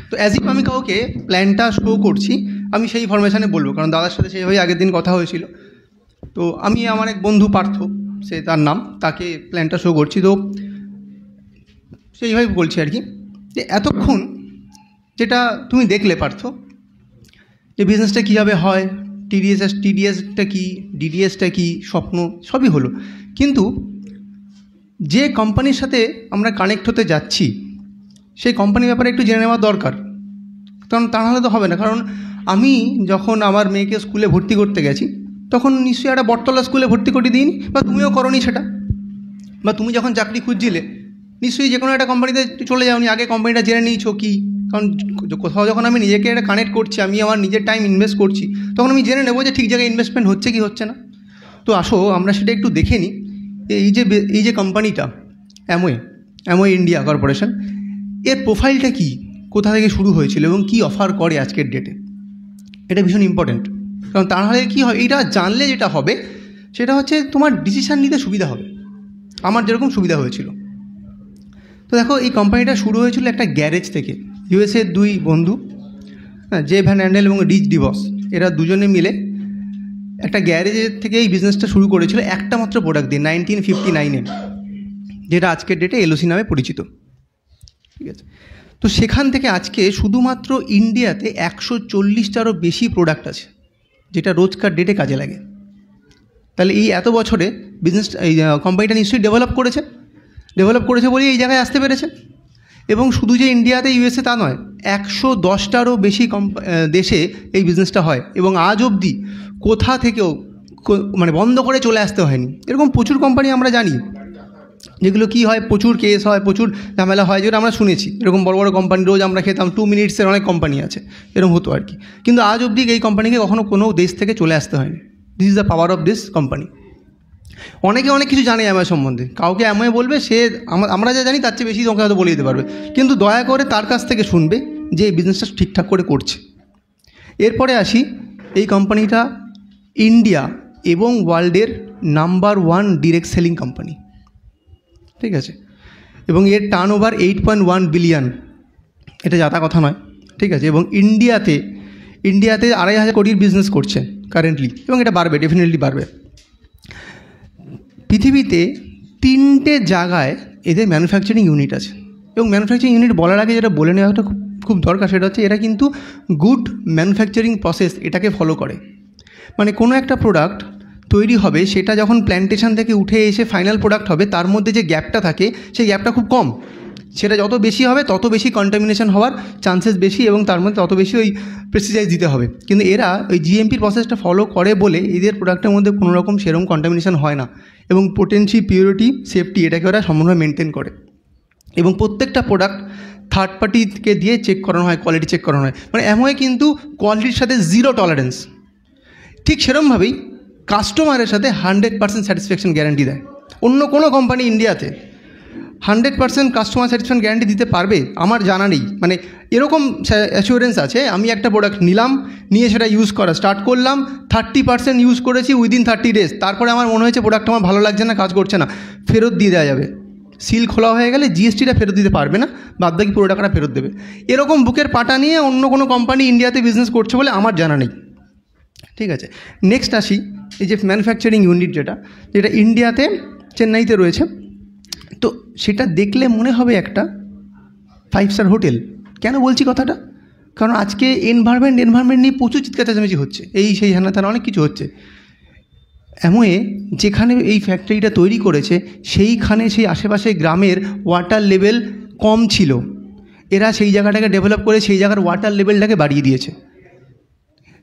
তো অ্যাজ ইফ আমি কাউকে প্ল্যানটা শো করছি, আমি সেই ফরমেশানে বলবো, কারণ দাদার সাথে সেইভাবে আগের দিন কথা হয়েছিল। তো আমি আমার এক বন্ধু পার্থ, সে তার নাম, তাকে প্ল্যানটা শো করছি। তো সেইভাবে বলছি আর কি, যে এতক্ষণ যেটা তুমি দেখলে পার্থ, যে বিজনেসটা কীভাবে হয়, টিডিএসটা কী, ডিডিএসটা কী, স্বপ্ন সবই হলো। কিন্তু যে কোম্পানির সাথে আমরা কানেক্ট হতে যাচ্ছি, সেই কোম্পানির ব্যাপারে একটু জেনে নেওয়া দরকার, কারণ তা নাহলে তো হবে না। কারণ আমি যখন আমার মেয়েকে স্কুলে ভর্তি করতে গেছি, তখন নিশ্চয়ই একটা বটতলা স্কুলে ভর্তি করে দিইনি, বা তুমিও করোনি সেটা। বা তুমি যখন চাকরি খুঁজছিলে, নিশ্চয়ই যে কোনো একটা কোম্পানিতে চলে যাওনি, আগে কোম্পানিটা জেনে নিয়েছো কি। কারণ কোথাও যখন আমি নিজেকে একটা কানেক্ট করছি, আমি আমার নিজের টাইম ইনভেস্ট করছি, তখন আমি জেনে নেবো যে ঠিক জায়গায় ইনভেস্টমেন্ট হচ্ছে কি হচ্ছে না। তো আসো আমরা সেটা একটু দেখে নিই। এই যে কোম্পানিটা অ্যামওয়ে ইন্ডিয়া কর্পোরেশন, এর প্রোফাইলটা কি, কোথা থেকে শুরু হয়েছিল এবং কি অফার করে আজকের ডেটে, এটা ভীষণ ইম্পর্ট্যান্ট। কারণ তাহলে কী হয়, এইটা জানলে যেটা হবে সেটা হচ্ছে তোমার ডিসিশান নিতে সুবিধা হবে, আমার যেরকম সুবিধা হয়েছিল। তো দেখো, এই কোম্পানিটা শুরু হয়েছিল একটা গ্যারেজ থেকে। ইউএসএর দুই বন্ধু, জে ভ্যান অ্যান্ডেল এবং রিচ ডিভস, এরা দুজনে মিলে একটা গ্যারেজের থেকে এই বিজনেসটা শুরু করেছিল একটা মাত্র প্রোডাক্ট দিয়ে 1959-এ, যেটা আজকের ডেটে এলওসি নামে পরিচিত। ঠিক আছে? তো সেখান থেকে আজকে শুধুমাত্র ইন্ডিয়াতে 140টারও বেশি প্রোডাক্ট আছে, যেটা রোজকার ডেটে কাজে লাগে। তাহলে এই এত বছরে এই কোম্পানিটা নিশ্চয়ই ডেভেলপ করেছে বলেই এই জায়গায় আসতে পেরেছে। এবং শুধু যে ইন্ডিয়াতে, ইউএসএ তা নয়, 110টারও বেশি দেশে এই বিজনেসটা হয়, এবং আজ অবধি কোথা থেকেও মানে বন্ধ করে চলে আসতে হয়নি। এরকম প্রচুর কোম্পানি আমরা জানি, যেগুলো কি হয়, প্রচুর কেস হয়, প্রচুর ঝামেলা হয়, যেটা আমরা শুনেছি। এরকম বড় বড় কোম্পানি রোজ আমরা খেতাম 2 মিনিটসের অনেক কোম্পানি আছে, এরকম হতো আর কি। কিন্তু আজ অবধি এই কোম্পানিকে কখনো কোনো দেশ থেকে চলে আসতে হয়নি। This is the power of this company. অনেকে অনেক কিছু জানে অ্যামওয়ে সম্বন্ধে, কাউকে অ্যামওয়ে বলবে, সে আমরা যা জানি তার চেয়ে বেশি তোমাকে হয়তো বলে দিতে পারবে, কিন্তু দয়া করে তার কাছ থেকে শুনবে যে এই বিজনেসটা ঠিকঠাক করে করছে। এরপরে আসি, এই কোম্পানিটা ইন্ডিয়া এবং ওয়ার্ল্ডের নাম্বার 1 ডিরেক্ট সেলিং কোম্পানি। ঠিক আছে? এবং এর টার্নওভার 8.1 বিলিয়ন, এটা যাতা কথা নয়। ঠিক আছে? এবং ইন্ডিয়াতে 2,500 কোটির বিজনেস করছে কারেন্টলি, এবং এটা বাড়বে, ডেফিনেটলি বাড়বে। পৃথিবীতে 3টে জায়গায় এদের ম্যানুফ্যাকচারিং ইউনিট আছে, এবং ম্যানুফ্যাকচারিং ইউনিট বলার আগে যেটা বলে নেওয়াটা খুব দরকার, সেটা হচ্ছে এরা কিন্তু গুড ম্যানুফ্যাকচারিং প্রসেস এটাকে ফলো করে। মানে কোনো একটা প্রোডাক্ট তৈরি হবে সেটা যখন প্ল্যান্টেশন থেকে উঠে এসে ফাইনাল প্রোডাক্ট হবে তার মধ্যে যে গ্যাপটা থাকে সেই গ্যাপটা খুব কম। সেটা যত বেশি হবে তত বেশি কন্টামিনেশন হওয়ার চান্সেস বেশি এবং তার মধ্যে তত বেশি ওই পেস্টিসাইড দিতে হবে। কিন্তু এরা ওই জিএমপির প্রসেসটা ফলো করে বলে এদের প্রোডাক্টের মধ্যে কোনো রকম সেরকম কন্টামিনেশন হয় না এবং পোটেন্সি, পিউরিটি, সেফটি এটাকে ওরা সম্পূর্ণভাবে মেনটেন করে। এবং প্রত্যেকটা প্রোডাক্ট থার্ড পার্টিকে দিয়ে চেক করানো হয়, কোয়ালিটি চেক করানো হয়। মানে এমনই কিন্তু কোয়ালিটির সাথে 0 টলারেন্স। ঠিক সেরকমভাবেই কাস্টমারের সাথে 100% স্যাটিসফ্যাকশন গ্যারান্টি দেয়। অন্য কোনো কোম্পানি ইন্ডিয়াতে 100% কাস্টমার স্যাটিসফ্যাকশন গ্যারান্টি দিতে পারবে আমার জানা নেই। মানে এরকম অ্যাসিওরেন্স আছে, আমি একটা প্রোডাক্ট নিলাম, নিয়ে সেটা ইউজ করা স্টার্ট করলাম, 30% ইউজ করেছি উইদিন 30 days, তারপরে আমার মনে হয়েছে প্রোডাক্ট আমার ভালো লাগছে না, কাজ করছে না, ফেরত দিয়ে দেওয়া যাবে। সিল খোলা হয়ে গেলে জিএসটিটা ফেরত দিতে পারবে না, বাদ বাকি পুরো টাকাটা ফেরত দেবে। এরকম বুকের পাটা নিয়ে অন্য কোনো কোম্পানি ইন্ডিয়াতে বিজনেস করছে বলে আমার জানা নেই। ঠিক আছে, নেক্সট আসি এই যে ম্যানুফ্যাকচারিং ইউনিট যেটা ইন্ডিয়াতে চেন্নাইতে রয়েছে। তো সেটা দেখলে মনে হবে একটা 5 স্টার হোটেল। কেন বলছি কথাটা? কারণ আজকে এনভায়রনমেন্ট নিয়ে প্রচুর চিৎকার চেঁচামেচি হচ্ছে, এই সেই হ্যানা ত্যানা অনেক কিছু হচ্ছে। এমনই যেখানে এই ফ্যাক্টরিটা তৈরি করেছে সেইখানে সেই আশেপাশে গ্রামের ওয়াটার লেভেল কম ছিল, এরা সেই জায়গাটাকে ডেভেলপ করে সেই জায়গার ওয়াটার লেভেলটাকে বাড়িয়ে দিয়েছে।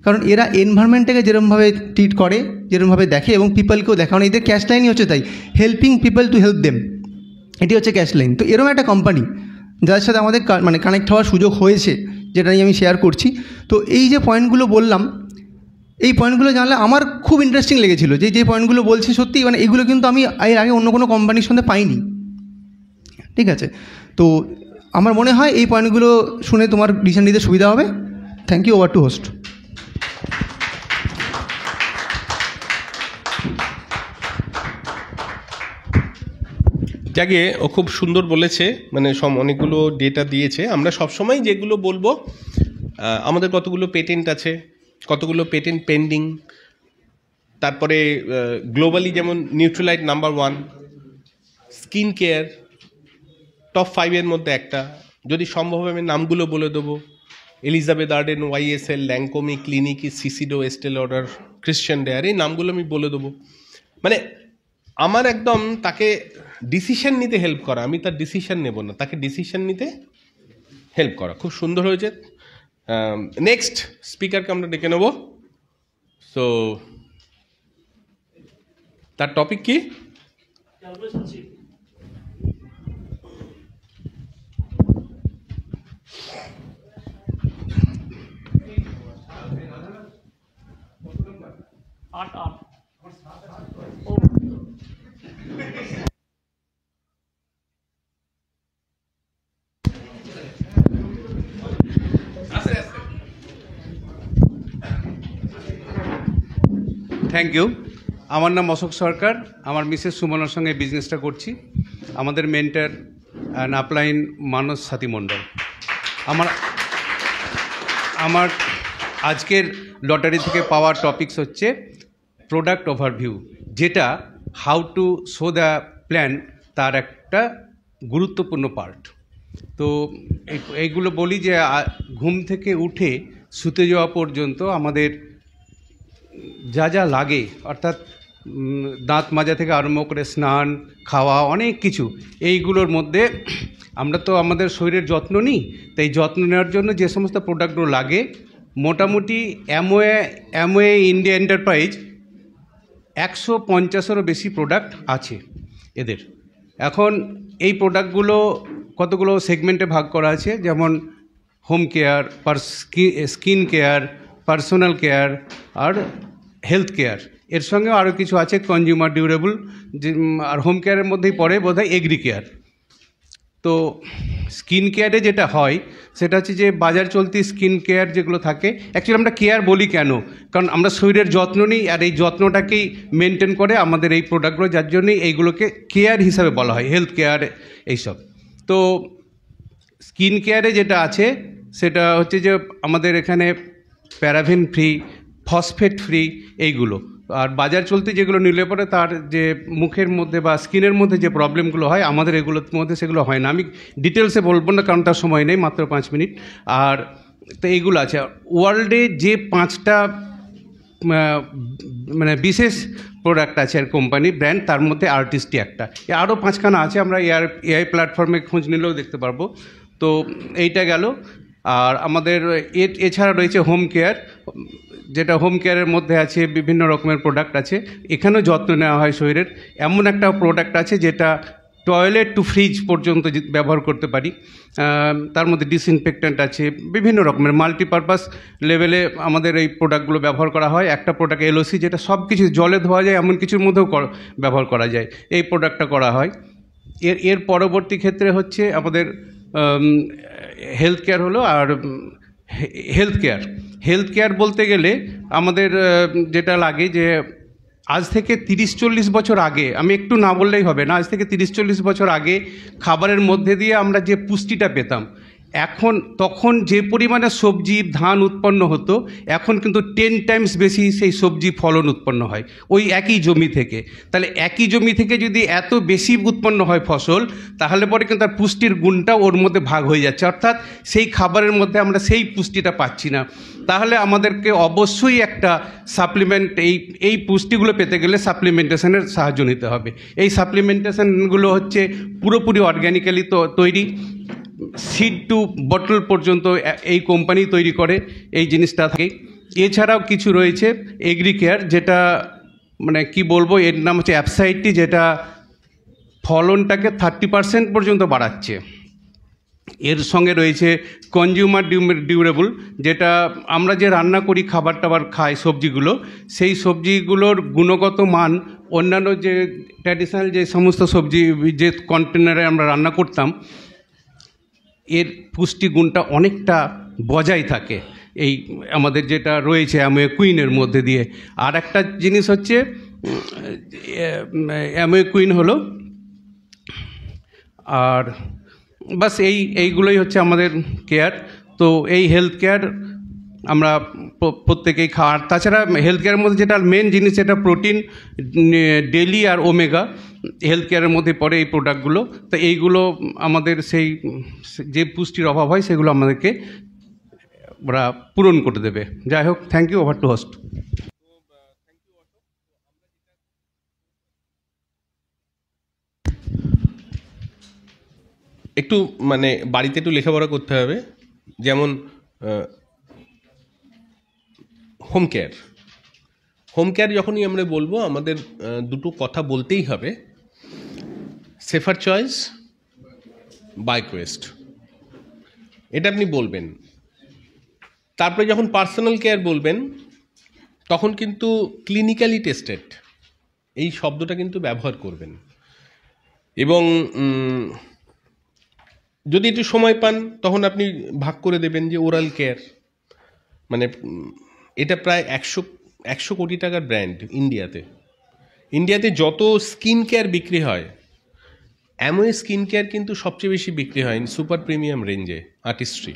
কারণ এরা এনভায়রনমেন্টটাকে যেরকমভাবে ট্রিট করে, যেরকমভাবে দেখে এবং পিপলকেও দেখে, কারণ এদের ক্যাশ লাইনই হচ্ছে তাই, helping people to help them, এটি হচ্ছে ক্যাশ লাইন। তো এরকম একটা কোম্পানি যার সাথে আমাদের মানে কানেক্ট হওয়ার সুযোগ হয়েছে, যেটা নিয়ে আমি শেয়ার করছি। তো এই যে পয়েন্টগুলো বললাম, এই পয়েন্টগুলো জানলে আমার খুব ইন্টারেস্টিং লেগেছিলো যে পয়েন্টগুলো বলছি সত্যি, মানে এগুলো কিন্তু আমি এর আগে অন্য কোনো কোম্পানির সঙ্গে পাইনি। ঠিক আছে, তো আমার মনে হয় এই পয়েন্টগুলো শুনে তোমার ডিসিশন নিতে সুবিধা হবে। Thank you, over to host. যাকে ও খুব সুন্দর বলেছে, মানে অনেকগুলো ডেটা দিয়েছে। আমরা সবসময় যেগুলো বলবো, আমাদের কতগুলো পেটেন্ট আছে, কতগুলো পেটেন্ট পেন্ডিং, তারপরে গ্লোবালি যেমন Nutrilite number 1, skin care top 5-এর মধ্যে একটা, যদি সম্ভব হয় আমি নামগুলো বলে দেবো, Elizabeth Arden, YSL, Lancome, Clinique, Shiseido, Estee Lauder, Christian Dior, এই নামগুলো আমি বলে দেবো। মানে আমার একদম তাকে ডিসিশন নিতে হেল্প করা, আমি তার ডিসিশন নেব না, তাকে ডিসিশন নিতে হেল্প করা। খুব সুন্দর হয়েছে। নেক্সট স্পিকারকে আমরা ডেকে নেব। সো তার টপিক কি? Thank you. আমার নাম অশোক সরকার, আমার মিসেস সুমনার সঙ্গে বিজনেসটা করছি। আমাদের মেন্টার অ্যান্ড আপলাইন মানস সাথী মণ্ডল। আমার আজকের লটারি থেকে পাওয়ার টপিকস হচ্ছে প্রোডাক্ট ওভারভিউ, যেটা how to show the plan, তার একটা গুরুত্বপূর্ণ পার্ট। তো এইগুলো বলি যে ঘুম থেকে উঠে শুতে যাওয়া পর্যন্ত আমাদের যা যা লাগে, অর্থাৎ দাঁত মাজা থেকে আরম্ভ করে স্নান, খাওয়া, অনেক কিছু, এইগুলোর মধ্যে আমরা তো আমাদের শরীরের যত্ন নিই, তাই যত্ন নেওয়ার জন্য যে সমস্ত প্রোডাক্টগুলো লাগে, মোটামুটি অ্যামওয়ে ইন্ডিয়া এন্টারপ্রাইজ 150-এরও বেশি প্রোডাক্ট আছে এদের। এখন এই প্রোডাক্টগুলো কতগুলো সেগমেন্টে ভাগ করা আছে, যেমন home care, skin care, personal care আর হেলথ কেয়ার। এর সঙ্গেও আরও কিছু আছে, কনজিউমার ডিউরেবল, আর হোম কেয়ারের মধ্যেই পড়ে বোধহয় এগ্রি কেয়ার। তো স্কিন কেয়ারে যেটা হয় সেটা হচ্ছে যে বাজার চলতি স্কিন কেয়ার যেগুলো থাকে, অ্যাকচুয়ালি আমরা কেয়ার বলি কেন, কারণ আমরা শরীরের যত্ন নিই, আর এই যত্নটাকেই মেনটেন করে আমাদের এই প্রোডাক্টগুলো, যার জন্যই এইগুলোকে কেয়ার হিসাবে বলা হয়, হেলথ কেয়ার এইসব। তো স্কিন কেয়ারে যেটা আছে সেটা হচ্ছে যে আমাদের এখানে প্যারাবেন ফ্রি, ফসফেট ফ্রি এইগুলো। আর বাজার চলতে যেগুলো নিলে পরে তার যে মুখের মধ্যে বা স্কিনের মধ্যে যে প্রবলেমগুলো হয়, আমাদের এগুলোর মধ্যে সেগুলো হয় না। আমি ডিটেলসে বলবো না কারণ তার সময় নেই, মাত্র 5 মিনিট। আর তো এইগুলো আছে। ওয়ার্ল্ডে যে 5টা মানে বিশেষ প্রোডাক্ট আছে আর কোম্পানি ব্র্যান্ড, তার মধ্যে আর্টিস্টই একটা। আরও 5খানা আছে, আমরা এআই প্ল্যাটফর্মে খোঁজ নিলেও দেখতে পারবো। তো এইটা গেল। আর আমাদের এছাড়া রয়েছে হোম কেয়ার, যেটা হোম কেয়ারের মধ্যে আছে বিভিন্ন রকমের প্রোডাক্ট আছে। এখানেও যত্ন নেওয়া হয় শরীরের। এমন একটা প্রোডাক্ট আছে যেটা টয়লেট টু ফ্রিজ পর্যন্ত ব্যবহার করতে পারি। তার মধ্যে ডিসইনফেক্ট্যান্ট আছে, বিভিন্ন রকমের মাল্টিপারপাস লেভেলে আমাদের এই প্রোডাক্টগুলো ব্যবহার করা হয়। একটা প্রোডাক্ট এলওসি, যেটা সব কিছু জলে ধোয়া যায় এমন কিছুর মধ্যেও ব্যবহার করা যায়, এই প্রোডাক্টটা করা হয়। এর পরবর্তী ক্ষেত্রে হচ্ছে আমাদের হেলথ কেয়ার হলো। আর হেলথ কেয়ার বলতে গেলে আমাদের যেটা লাগে যে আজ থেকে 30-40 বছর আগে, আমি একটু না বললেই হবে না, আজ থেকে 30-40 বছর আগে খাবারের মধ্যে দিয়ে আমরা যে পুষ্টিটা পেতাম, তখন যে পরিমাণে সবজি ধান উৎপন্ন হতো, এখন কিন্তু 10 টাইমস বেশি সেই সবজি ফলন উৎপন্ন হয় ওই একই জমি থেকে। তাহলে একই জমি থেকে যদি এত বেশি উৎপন্ন হয় ফসল, তাহলে পরে কিন্তু তার পুষ্টির গুণটা ওর মধ্যে ভাগ হয়ে যাচ্ছে, অর্থাৎ সেই খাবারের মধ্যে আমরা সেই পুষ্টিটা পাচ্ছি না। তাহলে আমাদেরকে অবশ্যই একটা সাপ্লিমেন্ট, এই পুষ্টিগুলো পেতে গেলে সাপ্লিমেন্টেশনের সাহায্য নিতে হবে। এই সাপ্লিমেন্টেশনগুলো হচ্ছে পুরোপুরি অর্গ্যানিক্যালি তৈরি, সিড টু বটল পর্যন্ত এই কোম্পানি তৈরি করে এই জিনিসটা থাকে। এছাড়াও কিছু রয়েছে এগ্রিকেয়ার, যেটা মানে কি বলবো, এর নাম হচ্ছে অ্যাপসাইডটি, যেটা ফলনটাকে 30% পর্যন্ত বাড়াচ্ছে। এর সঙ্গে রয়েছে কনজিউমার ডিউরেবল, যেটা আমরা যে রান্না করি, খাবার টাবার খাই, সবজিগুলো, সেই সবজিগুলোর গুণগত মান অন্যান্য যে ট্র্যাডিশনাল যে সমস্ত সবজি যে কন্টেনারে আমরা রান্না করতাম, এর পুষ্টিগুণটা অনেকটা বজায় থাকে এই আমাদের যেটা রয়েছে অ্যামোয়ে কুইনের মধ্যে দিয়ে। আর একটা জিনিস হচ্ছে অ্যামোয়ে কুইন হলো। আর বাস এইগুলোই হচ্ছে আমাদের কেয়ার। তো এই হেলথ কেয়ার আমরা প্রত্যেকেই খাওয়া। আর তাছাড়া হেলথ কেয়ারের মধ্যে যেটা মেন জিনিস, যেটা প্রোটিন, ডেলি আর ওমেগা হেলথ কেয়ারের মধ্যে পড়ে এই প্রোডাক্টগুলো। তো এইগুলো আমাদের সেই যে পুষ্টির অভাব হয় সেগুলো আমাদেরকে ওরা পূরণ করে দেবে। যাই হোক, thank you, over to host. একটু মানে বাড়িতে একটু লেখাপড়া করতে হবে। যেমন হোম কেয়ার যখনই আমরা বলবো, আমাদের দুটো কথা বলতেই হবে, সেফার চয়েস, বায়োকোয়েস্ট, এটা আপনি বলবেন। তারপরে যখন পার্সোনাল কেয়ার বলবেন, তখন কিন্তু ক্লিনিক্যালি টেস্টেড এই শব্দটা কিন্তু ব্যবহার করবেন। এবং যদি একটু সময় পান, তখন আপনি ভাগ করে দেবেন যে ওরাল কেয়ার, মানে এটা প্রায় 100 কোটি টাকার ব্র্যান্ড ইন্ডিয়াতে যত স্কিন কেয়ার বিক্রি হয়, অ্যামোয়ে স্কিন কেয়ার কিন্তু সবচেয়ে বেশি বিক্রি হয় সুপার প্রিমিয়াম রেঞ্জে, আর্টিস্ট্রি।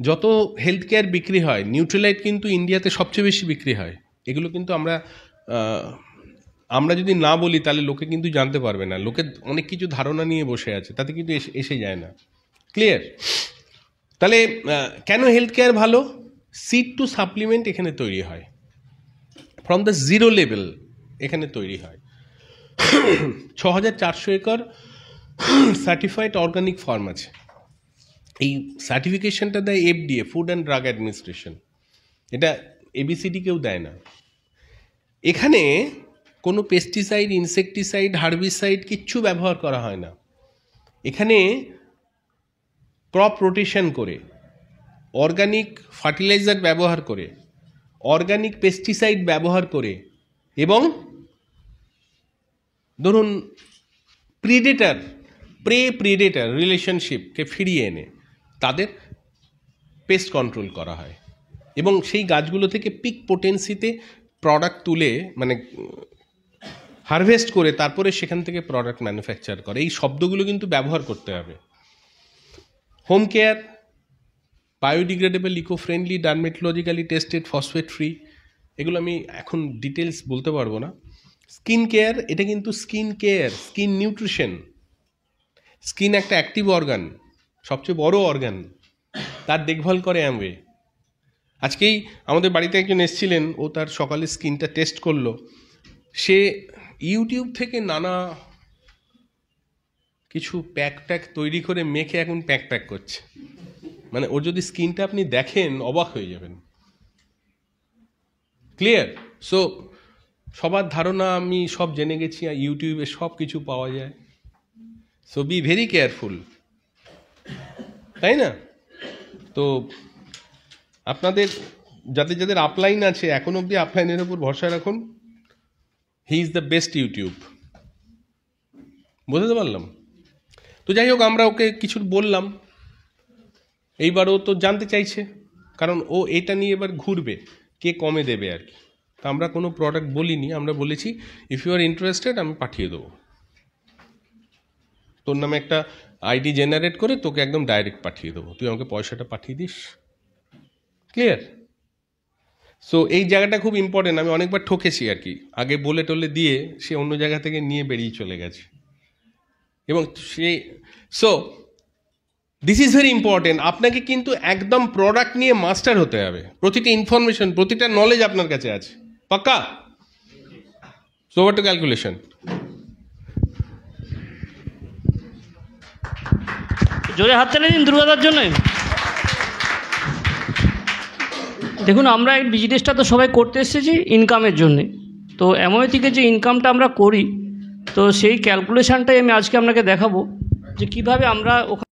যত হেলথ কেয়ার বিক্রি হয়, নিউট্রিলাইট কিন্তু ইন্ডিয়াতে সবচেয়ে বেশি বিক্রি হয়। এগুলো কিন্তু আমরা যদি না বলি, তাহলে লোকে কিন্তু জানতে পারবে না। লোকে অনেক কিছু ধারণা নিয়ে বসে আছে, তাতে কিন্তু এসে যায় না। ক্লিয়ার? তাহলে কেন হেলথ কেয়ার ভালো? সিড টু সাপ্লিমেন্ট এখানে তৈরি হয়, ফ্রম দ্য জিরো লেভেল এখানে তৈরি হয়। 6400 একর সার্টিফাইড অর্গানিক ফার্ম আছে। এই সার্টিফিকেশনটা দেয় FDA, food and drug administration. এটা ABCD কেউ দেয় না। এখানে কোনো পেস্টিসাইড, ইনসেকটিসাইড, হার্বিসাইড কিচ্ছু ব্যবহার করা হয় না। এখানে ক্রপ রোটেশন করে, অর্গানিক ফার্টিলাইজার ব্যবহার করে, অর্গানিক পেস্টিসাইড ব্যবহার করে, এবং ধরুন প্রেডেটার রিলেশনশিপকে ফিরিয়ে এনে তাদের পেস্ট কন্ট্রোল করা হয়। এবং সেই গাছগুলো থেকে পিক পোটেন্সিতে প্রোডাক্ট তুলে, মানে হারভেস্ট করে, তারপরে সেখান থেকে প্রোডাক্ট ম্যানুফ্যাকচার করে। এই শব্দগুলো কিন্তু ব্যবহার করতে হবে। Home care, biodegradable, eco friendly, dermatologically tested, phosphate free, এগুলো আমি এখন ডিটেলস বলতে পারবো না। স্কিন কেয়ার, এটা কিন্তু skin care, skin nutrition. Skin একটা অ্যাক্টিভ অর্গান, সবচেয়ে বড় অর্গান, তার দেখভাল করে অ্যামওয়ে। আজকেই আমাদের বাড়িতে একজন এসেছিলেন, ও তার সকালে স্কিনটা টেস্ট করলো। সে ইউটিউব থেকে নানা কিছু প্যাক তৈরি করে মেখে এখন প্যাক করছে। মানে ওর যদি স্কিনটা আপনি দেখেন অবাক হয়ে যাবেন। ক্লিয়ার? সো সবার ধারণা আমি সব জেনে গেছি, আর ইউটিউবে সব কিছু পাওয়া যায়। সো বি ভেরি কেয়ারফুল, তাই না? তো আপনাদের যাদের আপলাইন আছে, এখন অবধি আপলাইনের উপর ভরসা রাখুন। He is the best YouTube. বুঝতে পারলাম? তো যাই হোক, আমরা ওকে কিছু বললাম। এইবার ও তো জানতে চাইছে, কারণ ও এটা নিয়ে এবার ঘুরবে কে কমে দেবে আর কি। তো আমরা কোনো প্রোডাক্ট বলিনি, আমরা বলেছি ইফ ইউ আর ইন্টারেস্টেড আমি পাঠিয়ে দেবো। তোর নামে একটা আইডি জেনারেট করে তোকে একদম ডাইরেক্ট পাঠিয়ে দেবো, তুই আমাকে পয়সাটা পাঠিয়ে দিস। ক্লিয়ার? সো এই জায়গাটা খুব ইম্পর্টেন্ট। আমি অনেকবার ঠকেছি আর কি, আগে বলে টলে দিয়ে সে অন্য জায়গা থেকে নিয়ে বেরিয়ে চলে গেছে। এবং say so this is very important. আপনাকে কিন্তু একদম প্রোডাক্ট নিয়ে মাস্টার হতে হবে। প্রতিটা ইনফরমেশন, প্রতিটা নলেজ আপনার কাছে আছে, পাক্কা? So over to calculation. জোরে হাত তালি দিন দুর্গাদার জন্য। দেখুন, আমরা এই বিজনেসটা তো সবাই করতে এসেছি ইনকামের জন্যে। তো এমন থেকে যে ইনকামটা আমরা করি, তো সেই ক্যালকুলেশনটাই আমি আজকে আপনাকে দেখাবো যে কীভাবে আমরা ওখানে